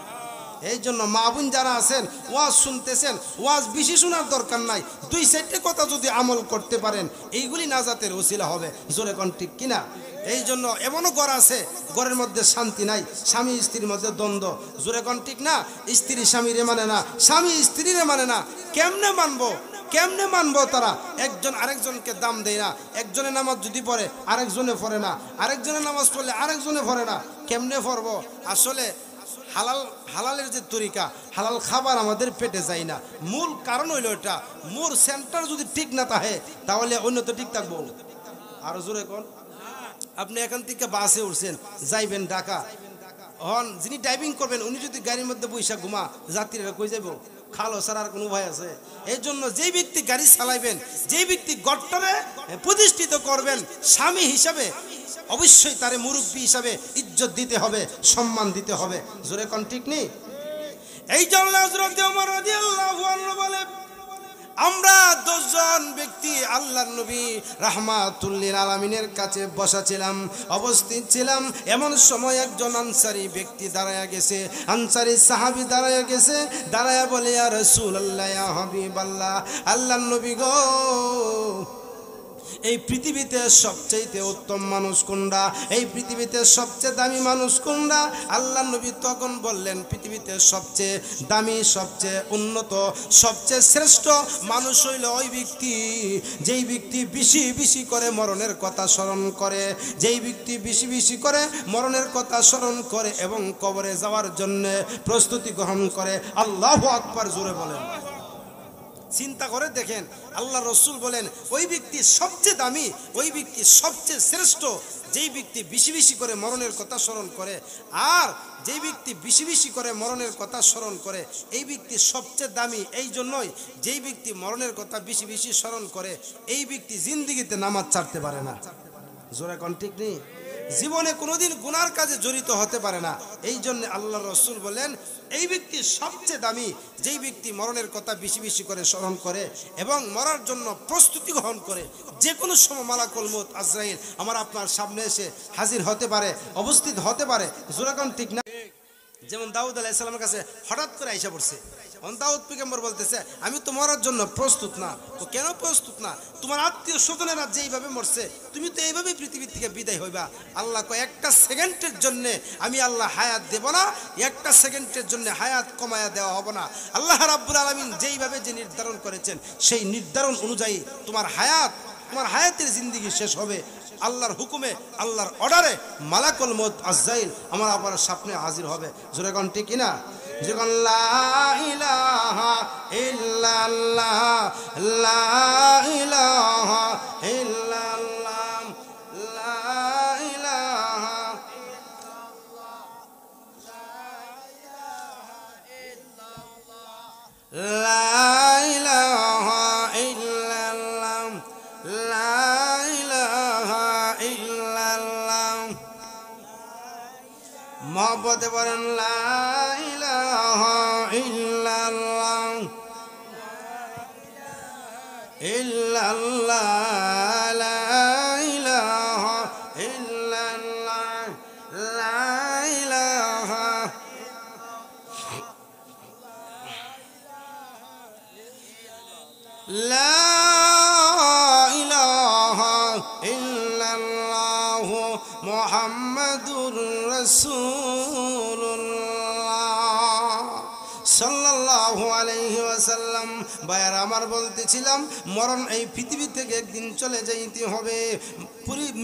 এই জন্য মা বোন যারা আছেন, ওয়াজ শুনতেছেন, ওয়াজ বেশি শোনার দরকার নাই, 2-4টে কথা যদি আমল করতে পারেন, এইগুলি নাজাতের ওসিলা হবে। জোরে কোন ঠিক কিনা? এই জন্য এমনও ঘর আছে, ঘরের মধ্যে শান্তি নাই, স্বামী স্ত্রীর মধ্যে দ্বন্দ্ব। জোরে কোন ঠিক না? স্ত্রী স্বামীরে মানে না, স্বামী স্ত্রীরে মানে না। কেমনে মানবো? কেমনে মানবো? তারা একজন আরেকজনকে দাম দেয় না। একজনের নামাজ যদি পড়ে আরেকজনে পড়ে না, আরেকজনের নামাজ পড়লে আরেকজনে পড়ে না। কেমনে পড়বো? আসলে হালালের যে তরিকা, হালাল খাবার আমাদের পেটে যায় না। মূল কারণ হইল এটা, মূল সেন্টার যদি ঠিক না থাকে, তাহলে অন্য তো ঠিক থাকবো। আরো জোরে কোন। আপনি এখান থেকে বাসে উঠছেন, যাইবেন ঢাকা, হন যিনি ড্রাইভিং করবেন উনি যদি গাড়ির মধ্যে বৈশা ঘুমা, যাত্রীরা কই যাবো? খালো ছাড়ার কোনো ভয় আছে? এই জন্য যেই ব্যক্তি গাড়ি চালাইবেন, যেই ব্যক্তি গড়টারে প্রতিষ্ঠিত করবেন স্বামী হিসাবে, অবশ্যই তারে মুরব্বী হিসাবে ইজ্জত দিতে হবে, সম্মান দিতে হবে। জোরে কোন ঠিক নেই? এই জন্য হযরত ওমর রাদিয়াল্লাহু আনহু বলে, আমরা 10 জন ব্যক্তি আল্লাহর নবী রাহমাতুল লিল আলামিনের কাছে বসা ছিলাম, অবস্থিত ছিলাম। এমন সময় একজন আনসারী ব্যক্তি দাঁড়ায়া গেছে, আনসারী সাহাবী দাঁড়ায়া গেছে, দাঁড়ায়া বলে, ইয়া রাসূলুল্লাহ, ইয়া হাবিবাল্লাহ, আল্লাহর নবী গো, এই পৃথিবীতে সবচেয়ে উত্তম মানুষ কোনটা? এই পৃথিবীতে সবচেয়ে দামি মানুষ কোনটা? আল্লাহর নবী তখন বললেন, পৃথিবীতে সবচেয়ে দামি, সবচেয়ে উন্নত, সবচেয়ে শ্রেষ্ঠ মানুষ হইল ওই ব্যক্তি যেই ব্যক্তি বেশি বেশি করে মরণের কথা স্মরণ করে, যেই ব্যক্তি বেশি বেশি করে মরণের কথা স্মরণ করে এবং কবরে যাওয়ার জন্য প্রস্তুতি গ্রহণ করে। আল্লাহু আকবার, জোরে বলেন। চিন্তা করে দেখেন, আল্লাহ রসুল বলেন ওই ব্যক্তি সবচেয়ে দামি, ওই ব্যক্তি সবচেয়ে শ্রেষ্ঠ যেই ব্যক্তি বেশি বেশি করে মরণের কথা স্মরণ করে। আর যেই ব্যক্তি বেশি বেশি করে মরণের কথা স্মরণ করে, এই ব্যক্তি সবচেয়ে দামি। এই জন্যই যেই ব্যক্তি মরণের কথা বেশি বেশি স্মরণ করে, এই ব্যক্তি জিন্দিগিতে নামাজ ছাড়তে পারে না। জোরে কোন ঠিক নেই? জীবনে কোনোদিন গুনার কাজে জড়িত হতে পারে না। এই জন্য আল্লাহ রসুল বলেন এই ব্যক্তি সবচেয়ে দামি যেই ব্যক্তি মরণের কথা বেশি বেশি করে স্মরণ করে এবং মরার জন্য প্রস্তুতি গ্রহণ করে। যে কোনো সময় মালাকুল মউত আজরাইল আমার আপনার সামনে এসে হাজির হতে পারে, অবস্থিত হতে পারে। জোরাকান ঠিক না? যেমন দাউদ আলাইহিস সালামের কাছে হঠাৎ করে আইসা পড়ছে। দাউদ পয়গম্বর বলতেছে আমি তো মরার জন্য প্রস্তুত না। তো কেন প্রস্তুত না? তোমার আত্মীয় স্বজনেরা যেইভাবে মরছে তুমি তো এইভাবেই পৃথিবী থেকে বিদায় হইবা। আল্লাহ কয় একটা সেকেন্ডের জন্য আমি আল্লাহ হায়াত দেব না, একটা সেকেন্ডের জন্য হায়াত কমায়া দেওয়া হবে না। আল্লাহ রাব্বুল আলামিন যেইভাবে যে নির্ধারণ করেছেন সেই নির্ধারণ অনুযায়ী তোমার হায়াতের জিন্দেগি শেষ হবে। আল্লাহর হুকুমে, আল্লাহর অর্ডারে মালাকুল মউত আজরাইল আমার আবার সামনে হাজির হবে। জোরে কোন ঠিক কিনা? যখন লা ইলাহা ইল্লাল্লাহ, লা ইলাহা ইল্লাল্লাহ, লা ইলাহা ইল্লাল্লাহ, লা ইলাহা ইল্লাল্লাহ, লা ইলাহা ইল্লাল্লাহ। মহব্বতে বলেন লা ইলাহা ইল্লাল্লাহ, ইল্লাল্লাহ, লা ইলাহা ইল্লাল্লাহ, লা ইলাহা। লা ইলাহা ইল্লাল্লাহ মুহাম্মাদুর রাসূলুল্লাহ সাল্লাল্লাহু আলাইহি ওয়াসাল্লাম। ভাইয়ারা আমার বলতেছিলাম মরণ এই পৃথিবী থেকে একদিন চলে যাইতে হবে।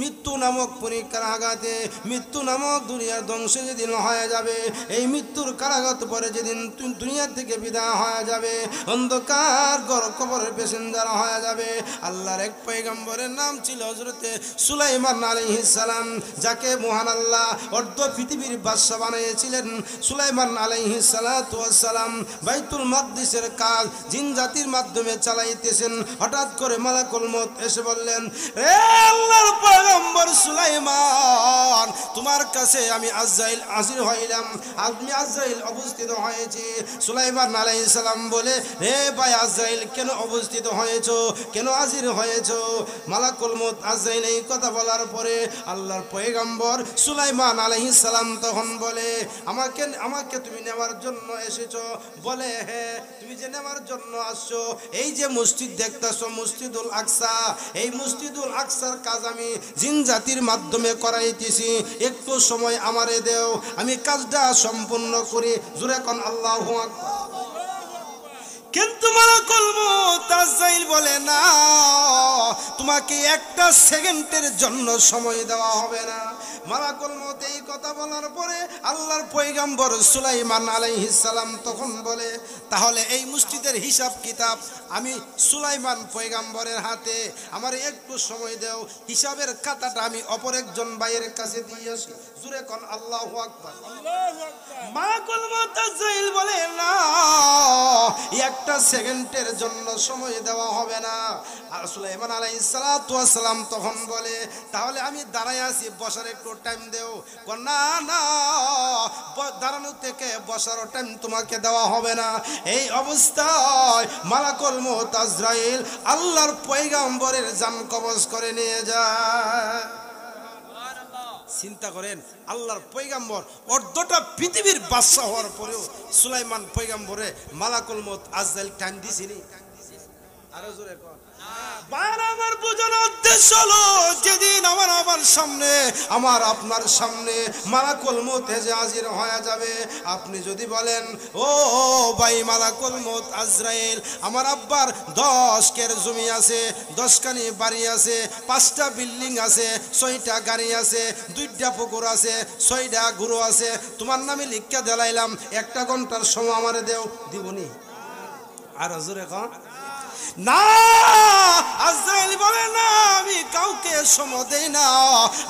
মৃত্যু নামক পরীক্ষার আঘাতে, মৃত্যু নামক দুনিয়ার ধ্বংসে যেদিন হয়ে যাবে, এই মৃত্যুর কারাগাত পরে যেদিন দুনিয়া থেকে বিদায় হয়ে যাবে, অন্ধকার কবরের প্যাসেঞ্জার হয়ে যাবে। আল্লাহর এক পয়গম্বরের নাম ছিল হযরতে সুলাইমান আলাইহিস সালাম, যাকে মহান আল্লাহ অর্ধ পৃথিবীর বাদশা বানিয়েছিলেন। সুলাইমান আলাইহিস সালাতু ওয়াস সালাম বাইতুল মাকদিসের কাজ জিন জাতির মাধ্যমে চালাইতেছেন। হঠাৎ করে মালাকুল মউত এসে বললেন, রে আল্লাহর পয়গম্বর সুলাইমান, তোমার কাছে আমি আজরাইল হাজির হইলাম। আমি আজরাইল অবস্থিত হয়েছি। সুলাইমান আলাইহিস সালাম বলে, রে ভাই আজরাইল কেন অবস্থিত হয়েছো, কেন হাজির হয়েছো? মালাকুল মউত আজরাইল এই কথা বলার পরে আল্লাহর পয়গম্বর সুলাইমান আলাইহিস সালাম তখন বলে, আমাকে তুমি নেওয়ার জন্য এসেছো? বলে, হ্যাঁ, তুমি যে নেওয়ার জন্য আসছো, এই যে মসজিদ দেখতেছো মসজিদুল আকসা, এই মসজিদুল আকসার কাজ আমি জিন জাতির মাধ্যমে করাইতেছি। একটু সময় আমারে দেও, আমি কাজটা সম্পূর্ণ করি। জোরে কোন আল্লাহু আকবার। কিন্তু মালাকুল মউত আজরাইল বলে, না, তোমাকে একটা সেকেন্ডের জন্য সময় দেওয়া হবে না। মালাকুল মউত এই কথা বলার পরে আল্লাহর পয়গম্বর সুলাইমান আলাইহিস সালাম তখন বলে, তাহলে এই মসজিদের হিসাব কিতাব আমি সুলাইমান পয়গম্বরের হাতে, আমার একটু সময় দাও, হিসাবের খাতাটা আমি অপর একজন ভাইয়ের কাছে দিয়ে আসি। জোরে কোন আল্লাহু আকবার। মালাকুল মউত আজরাইল বলে, না, একটা সেকেন্ডের জন্য সময় দেওয়া হবে না। আর সুলাইমান আলাইহিস সালাতু ওয়াস সালাম তখন বলে, তাহলে আমি দাঁড়ায় আছি, বসার একটু টাইম দেও। না না, দাঁড়ানো থেকে বসার টাইম তোমাকে দেওয়া হবে না। এই অবস্থায় মালাকুল মউত আজরাইল আল্লাহর পয়গম্বরের জান কবজ করে নিয়ে যায়। চিন্তা করেন, আল্লাহর পয়গম্বর অর্ধটা পৃথিবীর বাদশা হওয়ার পরেও সুলাইমান পয়গম্বরে মালাকুল মউত আজরাইল টাইম দিছিনি? আরো জোরে কর। আমার বোঝানোর উদ্দেশ্য হলো, যেদিন আমার সামনে, আমার আপনার সামনে মালাকুল মউত এসে হাজির হয়ে যাবে, আপনি যদি বলেন, ও ভাই মালাকুল মউত আজরাইল, আমার আব্বার 10 কের জমি আছে, 10 খানি বাড়ি আছে, 5টা বিল্ডিং আছে, 6টা গাড়ি আছে, 2টা পুকুর আছে, 6টা গরু আছে, তোমার নামে লিখা দিলাইলাম, 1 ঘন্টার সময় আমারে দেও। দিবনি? আর জোরে কন। না, আজরাইল বলে, না, আমি কাউকে সম দেই না,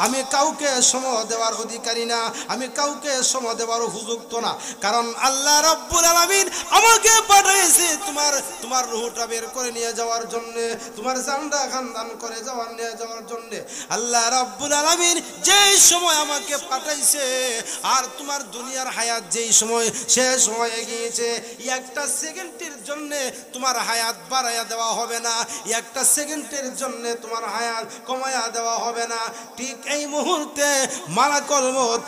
আমি কাউকে সম দেওয়ার অধিকারী না, আমি কাউকে সম দেওয়ার উপযুক্ত না। কারণ আল্লাহ রাব্বুল আলামিন আমাকে পাঠিয়েছে তোমার রূহটা বের করে নিয়ে যাওয়ার জন্য, তোমার জানটা খানদান করে নিয়ে যাওয়ার জন্য। আল্লাহ রাব্বুল আলামিন যেই সময় আমাকে পাঠাইছে আর তোমার দুনিয়ার হায়াত যেই সময় সে সময় এগিয়েছে, একটা সেকেন্ডের জন্য তোমার হায়াত বাড়াইয়া দেওয়া হবে না, একটা সেকেন্ডের জন্য তোমার হায়াত কমাইয়া দেওয়া হবে না। ঠিক এই মুহূর্তে মালাকুল মউত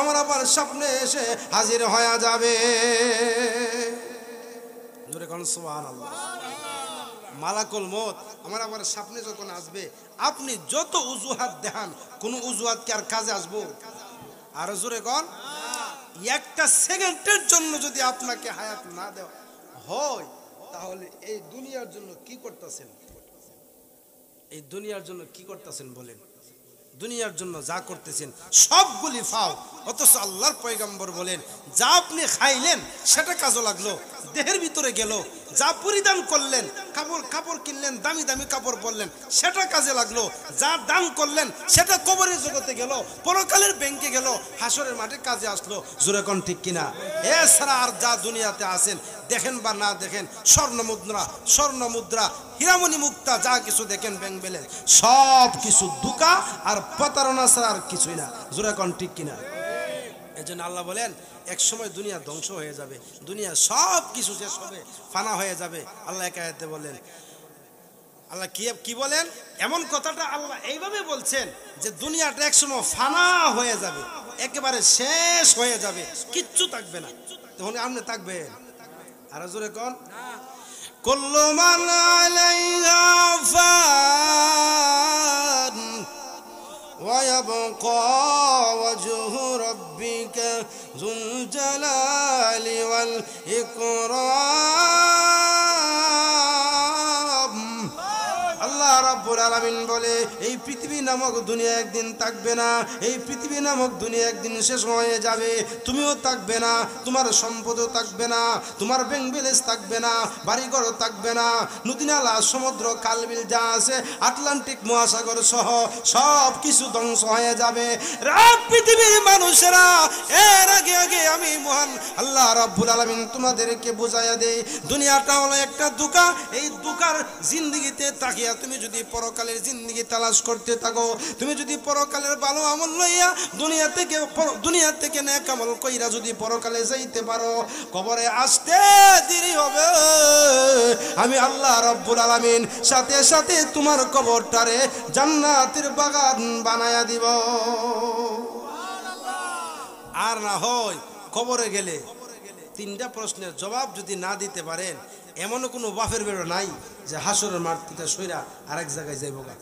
আমার স্বপ্নে এসে হাজির হয়ে যাবে। জোরে কোন সুবহানাল্লাহ। মালাকুল মউত আমার স্বপ্নে যখন আসবে, আপনি যত উজুহাত দেখান, কোন উজুহাত কি আর কাজে আসবো? আর জোরে কোন, একটা সেকেন্ডের জন্য যদি আপনাকে হায়াত না দেওয়া হয়, তাহলে এই দুনিয়ার জন্য কি করতেছেন? এই দুনিয়ার জন্য কি করতেছেন বলেন? দুনিয়ার জন্য যা করতেছেন সবগুলি ফাও। অথচ আল্লাহর পয়গম্বর বলেন, যা আপনি খাইলেন সেটা কাজে লাগলো, দেহের ভিতরে গেল। যা পরিধান করলেন, কাপড় কিনলেন, দামি দামি কাপড় পরলেন, সেটা কাজে লাগলো। যা দান করলেন সেটা কবরের জগতে গেল, পরকালের ব্যাংকে গেল, হাসরের মাঠে কাজে আসলো। জোরে কোন ঠিক কিনা? এছাড়া আর যা দুনিয়াতে আছেন, দেখেন বা না দেখেন, স্বর্ণ মুদ্রা, হীরামণি মুক্তা, যা কিছু দেখেন ব্যাংক ব্যালেন্স, সব কিছু ধোঁকা আর প্রতারণা ছাড়া আর কিছুই না। জোরে কোন ঠিক কিনা? এই জন্য আল্লাহ বলেন, এক সময় দুনিয়া ধ্বংস হয়ে যাবে, দুনিয়া সব কিছু শেষ হবে, ফানা হয়ে যাবে। আল্লাহ এক আয়াতে বলেন, আল্লাহ কি বলেন? এমন কথাটা আল্লাহ এইভাবে বলছেন যে দুনিয়াটা এক সময় ফানা হয়ে যাবে, একেবারে শেষ হয়ে যাবে, কিচ্ছু থাকবে না। তখন আপনি থাকবেন? আর জোরে কোন, কুল্লু মান আলাইহা ফান ওয়া ইয়াবকা ওয়াজহু রাব্বিকা যুল জালালি ওয়াল ইকরাম। আল্লাহ রাব্বুল আলামিন বলে, এই পৃথিবী নামক দুনিয়া একদিন থাকবে না, এই পৃথিবী নামক দুনিয়া একদিন শেষ হয়ে যাবে। তুমিও থাকবে না, তোমার সম্পদও থাকবে না, তোমার ব্যাংক ব্যালেন্স থাকবে না, বাড়িঘর থাকবে না, নদী নালা, সমুদ্র, খালবিল যা আছে, আটলান্টিক মহাসাগর সহ সব কিছু ধ্বংস হয়ে যাবে। পৃথিবীর মানুষেরা, এর আগে আমি মহান আল্লাহ রাব্বুল আলামিন তোমাদেরকে বুঝাইয়া দেই, দুনিয়াটা হলো একটা ধোঁকা। এই ধোঁকার জিন্দেগিতে তাকিয়া তুমি যদি পরকালের জিন্দেগি তালাশ করতে থাকো, তুমি যদি পরকালের ভালো আমল লইয়া দুনিয়া থেকে নেক আমল কইরা যদি পরকালে যাইতে পারো, কবরে আসতে দেরি হবে। আমি আল্লাহ রাব্বুল আলামিন সাথে সাথে তোমার কবরটারে জান্নাতের বাগান বানায়া দিব। আর না হয় কবরে গেলে তিনটা প্রশ্নের জবাব যদি না দিতে পারেন, এমন কোনো বাপের বেরো নাই যে হাসরের মাঠ থেকে সইরা আরেক জায়গায় যাইব গা।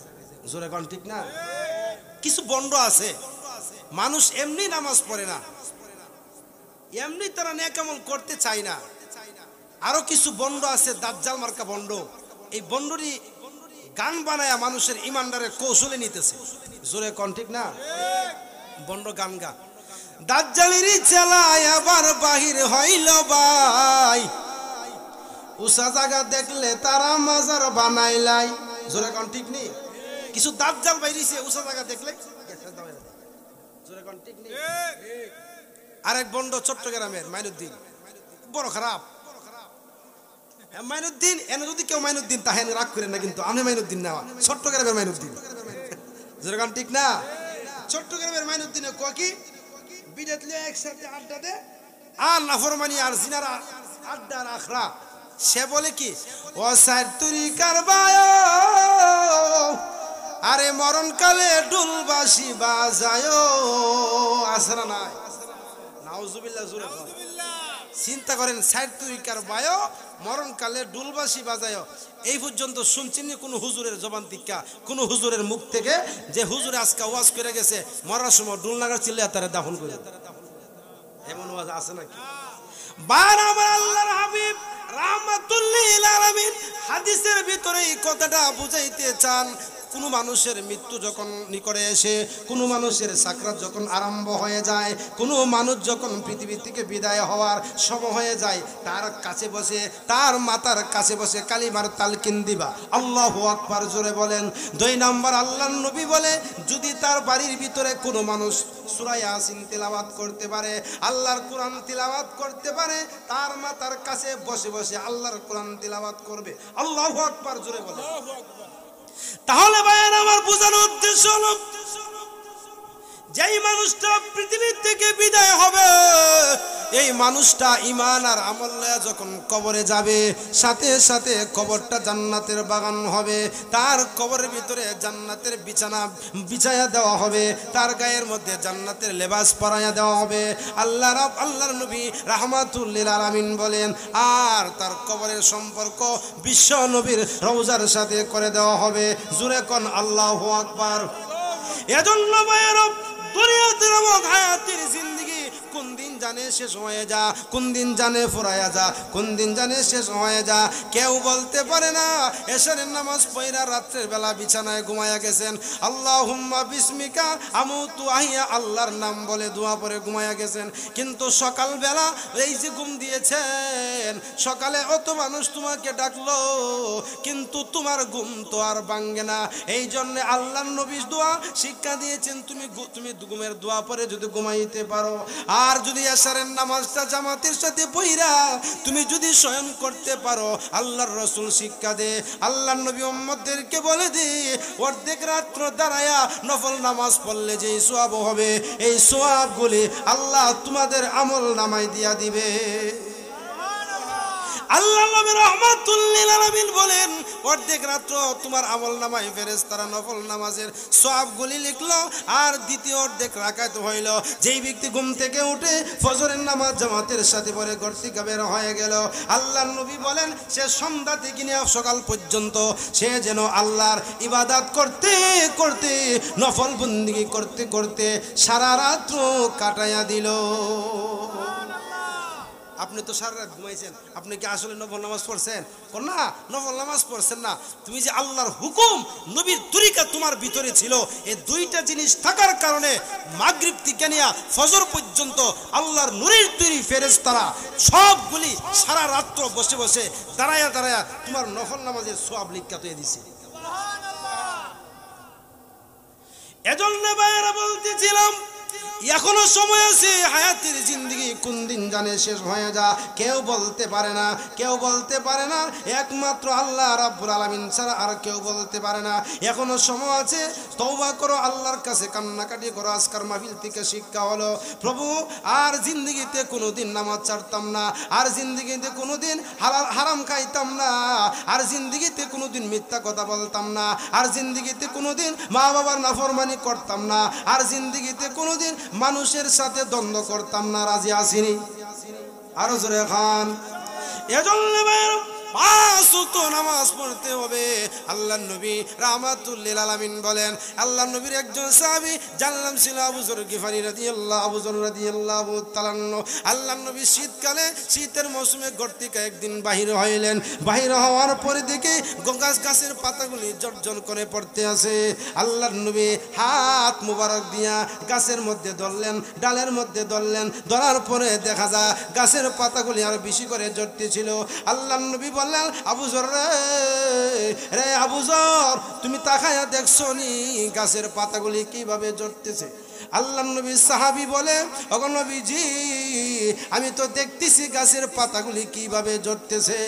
জোরে কোন ঠিক না? কিছু বন্ড আছে, মানুষ এমনি নামাজ পড়ে না, এমনি তারা নেক আমল করতে চায় না। আরো কিছু বন্ড আছে, দাজ্জাল মার্কা বন্ড। এই বন্ডরি গান বানায়া মানুষের ইমানদারের কৌশলে নিতেছে। জোরে কোন ঠিক না? বন্ড গান গা। দাজ্জালেরই চালায় আবার বাহির হইল ভাই, উষা জায়গা দেখলে তারা মাজার বানাইলাই। জোরে কোন ঠিক নেই? কিছু দাজ্জাল বাইরিছে, উষা জায়গা দেখলে। জোরে কোন ঠিক নেই? আরেক বন্ড চট্টগ্রামের মাইনুদ্দিন, বড় খারাপ মাইনুদ্দিন। এনে যদি কেউ মাইনুদ্দিন তাহেন রাগ করেন না, কিন্তু আমি মাইনুদ্দিন না, চট্টগ্রামের মাইনুদ্দিন। জোরে কোন ঠিক না? চট্টগ্রামের মাইনুদ্দিনে কি বিদেতলে একসাথে আড্ডা দে আর নাফরমানি আর জিনার আড্ডার আখড়া। সে বলে কি, ও সাইড তরিকার বায়ো, আরে মরণকালে ডুলবাসি বাজায়। আসরা নাই? নাউজুবিল্লাহ। জোরে চিন্তা করেন, সাইড তরিকার বায়ো, মরণকালে ডুলবাসি বাজায়। এই পর্যন্ত শুনছেন কোন হুজুরের জবান থেকে, কোন হুজুরের মুখ থেকে যে হুজুরে আজকে ওয়াজ করে গেছে মরার সময় ডুল নাগার চিল্লে তারা দাফন করে? এমন ওয়াজ আছে নাকি? বার আমার আল্লাহর হাবিব রাহমাতুল লিল আলামিন হাদিসের ভিতরে এই কথাটা বুঝাইতে চান। কোনো মানুষের মৃত্যু যখন নিকটে এসে, কোনো মানুষের সাকরাত যখন আরম্ভ হয়ে যায়, কোনো মানুষ যখন পৃথিবী থেকে বিদায় হওয়ার সময় হয়ে যায়, তার কাছে বসে, তার মাতার কাছে বসে কালিমার তালকিন দিবা। আল্লাহু আকবার জোরে বলেন। 2 নম্বর আল্লাহর নবী বলে, যদি তার বাড়ির ভিতরে কোনো মানুষ সূরা ইয়াসিন তিলাওয়াত করতে পারে, আল্লাহর কোরআন তিলাওয়াত করতে পারে, তার মাতার কাছে বসে বসে আল্লাহর কোরআন তিলাওয়াত করবে। আল্লাহু আকবার জোরে বলেন। তাহলে ভাইয়ের আমার বোঝানোর উদ্দেশ্য হলো, যেই মানুষটা পৃথিবী থেকে বিদায় হবে, এই মানুষটা ঈমান আর আমল নিয়ে যখন কবরে যাবে, সাথে সাথে কবরটা জান্নাতের বাগান হবে। তার কবরের ভিতরে জান্নাতের বিছানা বিছায়া দেওয়া হবে, তার গায়ের মধ্যে জান্নাতের লেবাস পরাইয়া দেওয়া হবে। আল্লাহর নবী রাহমাতুল লিল আলামিন বলেন, আর তার কবরের সম্পর্ক বিশ্ব নবীর রওজার সাথে করে দেওয়া হবে। জোরে কোন আল্লাহু আকবার। এজন্য ভাইয়েরা, দুনিয়াতে নামক হায়াতের জিন্দেগি কোন দিন জানে শেষ হয়ে যা, কোন দিন জানে ফুরায়া যা, কোন দিন জানে শেষ হয়ে যা, কেউ বলতে পারে না। এশারের নামাজ পড়া রাত্রের বেলা বিছানায় ঘুমায়া গেছেন, আল্লাহুম্মা বিসমিকা আমুতু আহিয়া, আল্লাহর নাম বলে দোয়া পড়ে ঘুমায়া গেছেন, কিন্তু সকালবেলা এই যে ঘুম দিয়েছেন, সকালে অত মানুষ তোমাকে ডাকলো, কিন্তু তোমার ঘুম তো আর ভাঙে না। এই জন্য আল্লাহর নবী দোয়া শিক্ষা দিয়েছেন, তুমি ঘুমের দোয়া পরে যদি ঘুমাইতে পারো, আর যদি এশারের নামাজটা জামাতের সাথে পড়া তুমি যদি শয়ন করতে পারো, আল্লাহর রাসূল শিক্ষা দে, আল্লাহর নবী উম্মতদেরকে বলে দে, অর্ধেক রাত্র দাঁড়ায়া নফল নামাজ পড়লে যে সওয়াব হবে, এই সওয়াবগুলি আল্লাহ তোমাদের আমল নামায় দিয়া দিবে। আল্লাহ নবী রাহমাতুল লিল আলামিন বলেন, অর্ধেক রাত্র তোমার আমল নামায় ফেরেশতারা নফল নামাজের সওয়াবগুলি লিখলো, আর দ্বিতীয় অর্ধেক রাকাত হইল। যেই ব্যক্তি ঘুম থেকে উঠে ফজরের নামাজ জামাতের সাথে পড়ে ঘর থেকে বের হয়ে গেল, আল্লাহর নবী বলেন, সে সন্ধ্যা থেকে নিয়ে সকাল পর্যন্ত সে যেন আল্লাহর ইবাদত করতে করতে, নফল বন্দেগী করতে করতে সারা রাত্র কাটাইয়া দিল। আপনি তো সারা রাত ঘুমাইছেন, আপনি কি আসলে নফল নামাজ পড়ছেন? না, নফল নামাজ পড়ছেন না। তুমি যে আল্লাহর হুকুম, নবীর তরিকা তোমার ভিতরে ছিল, এই দুইটা জিনিস থাকার কারণে মাগরিব থেকে নিয়ে ফজর পর্যন্ত আল্লাহর নূরের তৈরি ফেরেশতারা সবগুলি সারা রাত্র বসে বসে দাঁড়ায়া দাঁড়ায়া তোমার নফল নামাজের সওয়াব লিখা দিয়ে দিছে। এজন্য ভাইয়েরা বলতেছিলাম, এখনো সময় আছে। হায়াতের জিন্দেগি কোন দিন জানে শেষ হয়ে যা, কেউ বলতে পারে না, কেউ বলতে পারে না, একমাত্র আল্লাহ রাব্বুল আলামিন ছাড়া আর কেউ বলতে পারে না। এখনো সময় আছে, তওবা করো, আল্লাহর কাছে কান্নাকাটি করো। আজকের মাহফিল থেকে শিক্ষা হলো, প্রভু আর জিন্দেগিতে কোনোদিন নামাজ ছাড়তাম না, আর জিন্দেগিতে কোনোদিন হারাম খাইতাম না, আর জিন্দেগিতে কোনোদিন মিথ্যা কথা বলতাম না, আর জিন্দেগিতে কোনোদিন মা বাবার নাফরমানি করতাম না, আর জিন্দেগিতে কোনোদিন মানুষের সাথে দ্বন্দ্ব করতাম না। রাজি আসিনি? আরো জোরে খান। এজন্য পাঁচ ওয়াক্ত নামাজ পড়তে হবে। আল্লাহর নবী রাহমাতুল লিল আলামিন বলেন, আল্লাহর নবীর একজন সাহাবী যার নাম ছিল আবু যর গিফারি রাদিয়াল্লাহু তাআলা আনহু। আল্লাহর নবী শীতকালে, শীতের মৌসুমে ঘর থেকে একদিন বাহির হইলেন। বাহির হওয়ার পরে দেখে গাছের পাতাগুলি জর্জর করে পড়তে আছে। আল্লাহর নবী হাত মুবারক দিয়া গাছের মধ্যে ধরলেন, ডালের মধ্যে ধরলেন, ধরার পরে দেখা যায় গাছের পাতাগুলি আরো বেশি করে ঝরতেছিল। আল্লাহর নবী বললেন, আবু যর রে আবু যর, তুমি তাকায়া দেখছো নি গাছের পাতাগুলি কিভাবে ঝরতেছে? আল্লাহর নবী সাহাবী বলে, ওগো নবীজি, আমি তো দেখতেছি গাছের পাতাগুলি কিভাবে ঝরতেছে।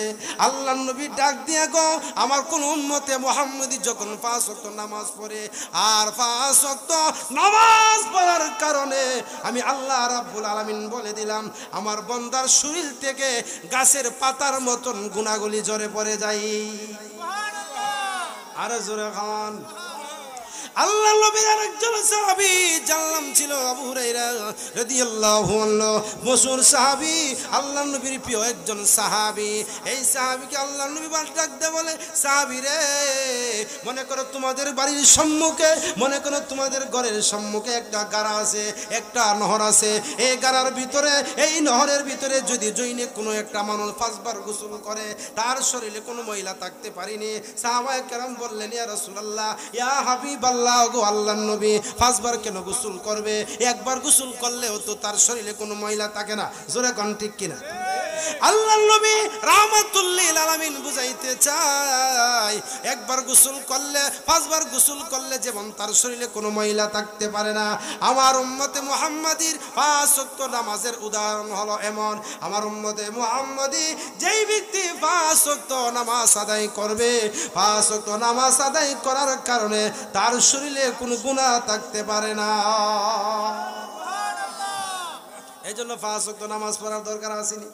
আল্লাহর নবী ডাক দিয়া গো, আমার কোন উম্মতে মুহাম্মদী যখন 5 ওয়াক্ত নামাজ পড়ে, আর 5 ওয়াক্ত নামাজ পড়ার কারণে আমি আল্লাহ রাব্বুল আলামিন বলে দিলাম, আমার বান্দার শরীর থেকে গাছের পাতার মতন গুনাহগুলি ঝরে পড়ে যায়। সুবহানাল্লাহ। আর জোরে খান। আল্লাহ নবীর আরেকজন সাহাবী যার নাম ছিল আবু হুরায়রা রাদিয়াল্লাহু আনহু, মশহুর সাহাবী, আল্লাহ নবীর প্রিয় একজন সাহাবী। এই সাহাবীকে আল্লাহ নবী ডাক দিয়ে বলে, সাহাবী রে, মনে করো তোমাদের বাড়ির সম্মুখে, মনে করো তোমাদের ঘরের সম্মুখে একটা গাড়া আছে, একটা নহর আছে। এই গাড়ার ভিতরে, এই নহরের ভিতরে যদি জৈনে কোনো একটা মানুষ 5 বার গোসল করে, তার শরীরে কোনো ময়লা থাকতে পারেনি। সাহাবায়ে কেরাম বললেন, ইয়া রাসূলুল্লাহ, ইয়া হাবিবাল্লাহ, গো আল্লাহর নবী, 5 বার কেন গোসল করবে? একবার গোসল করলেও তো তার শরীরে কোনো ময়লা থাকে না। জোরে কোন ঠিক কিনা? আল্লাহর নবী রাহমাতুল লিল আলামিন বুঝাইতে চায়, একবার গোসল করলে, 5 বার গোসল করলে যেমন তার শরীরে কোনো ময়লা থাকতে পারে না, আমার উম্মতে মুহাম্মাদির 5 ওয়াক্ত নামাজের উদাহরণ হলো এমন। আমার উম্মতে মুহাম্মাদি যেই ব্যক্তি 5 ওয়াক্ত নামাজ আদায় করবে, 5 ওয়াক্ত নামাজ আদায় করার কারণে তার শরীরে কোনো গুনাহ থাকতে পারে না। এই জন্য 5 ওয়াক্ত নামাজ পড়ার দরকার আসেনি?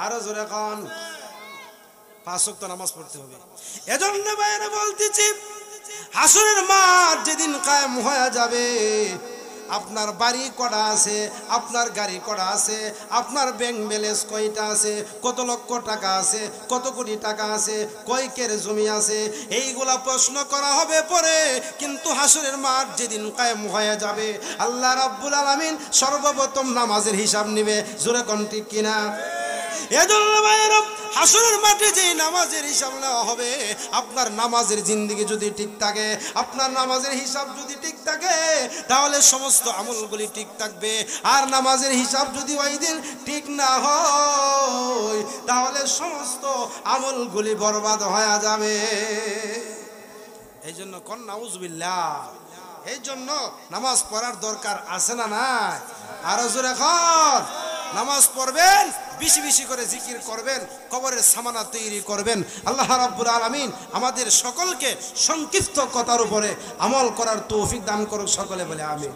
আরো জোরে কোন, 5 ওয়াক্ত নামাজ পড়তে হবে। এজন্য বাইরে বলতেছি, হাসরের মাঠ যেদিন কায়েম হয়ে যাবে, আপনার বাড়ি কটা আছে, আপনার গাড়ি কটা আছে, আপনার ব্যাংক ব্যালেন্স কয়টা আছে, কত লক্ষ টাকা আছে, কত কোটি টাকা আছে, কয় কের জমি আছে, এইগুলা প্রশ্ন করা হবে পরে। কিন্তু হাসরের মাঠ যেদিন কায়েম হয়ে যাবে, আল্লাহ রাব্বুল আলামিন সর্বপ্রথম নামাজের হিসাব নেবে। জোরে কোন ঠিক কিনা? এজন্য ভাইরা, হাসরের মাঠে যে নামাজের হিসাব নেওয়া হবে, আপনার নামাজের জিন্দেগি যদি ঠিক থাকে, আপনার নামাজের হিসাব যদি ঠিক থাকে, তাহলে সমস্ত আমলগুলি ঠিক থাকবে। আর নামাজের হিসাব যদি ওই দিন ঠিক না হয়, তাহলে সমস্ত আমলগুলি বরবাদ হয়ে যাবে। এই জন্য কোন নাউজুবিল্লাহ, এই জন্য নামাজ পড়ার দরকার আছে না নাই? আরো জোরে এখন নামাজ পড়বেন, বেশি বেশি করে জিকির করবেন, কবরের সামানা তৈরি করবেন। আল্লাহ রাব্বুল আলামিন আমাদের সকলকে সংক্ষিপ্ত কথার উপরে আমল করার তৌফিক দান করুক। সকলে বলে আমিন।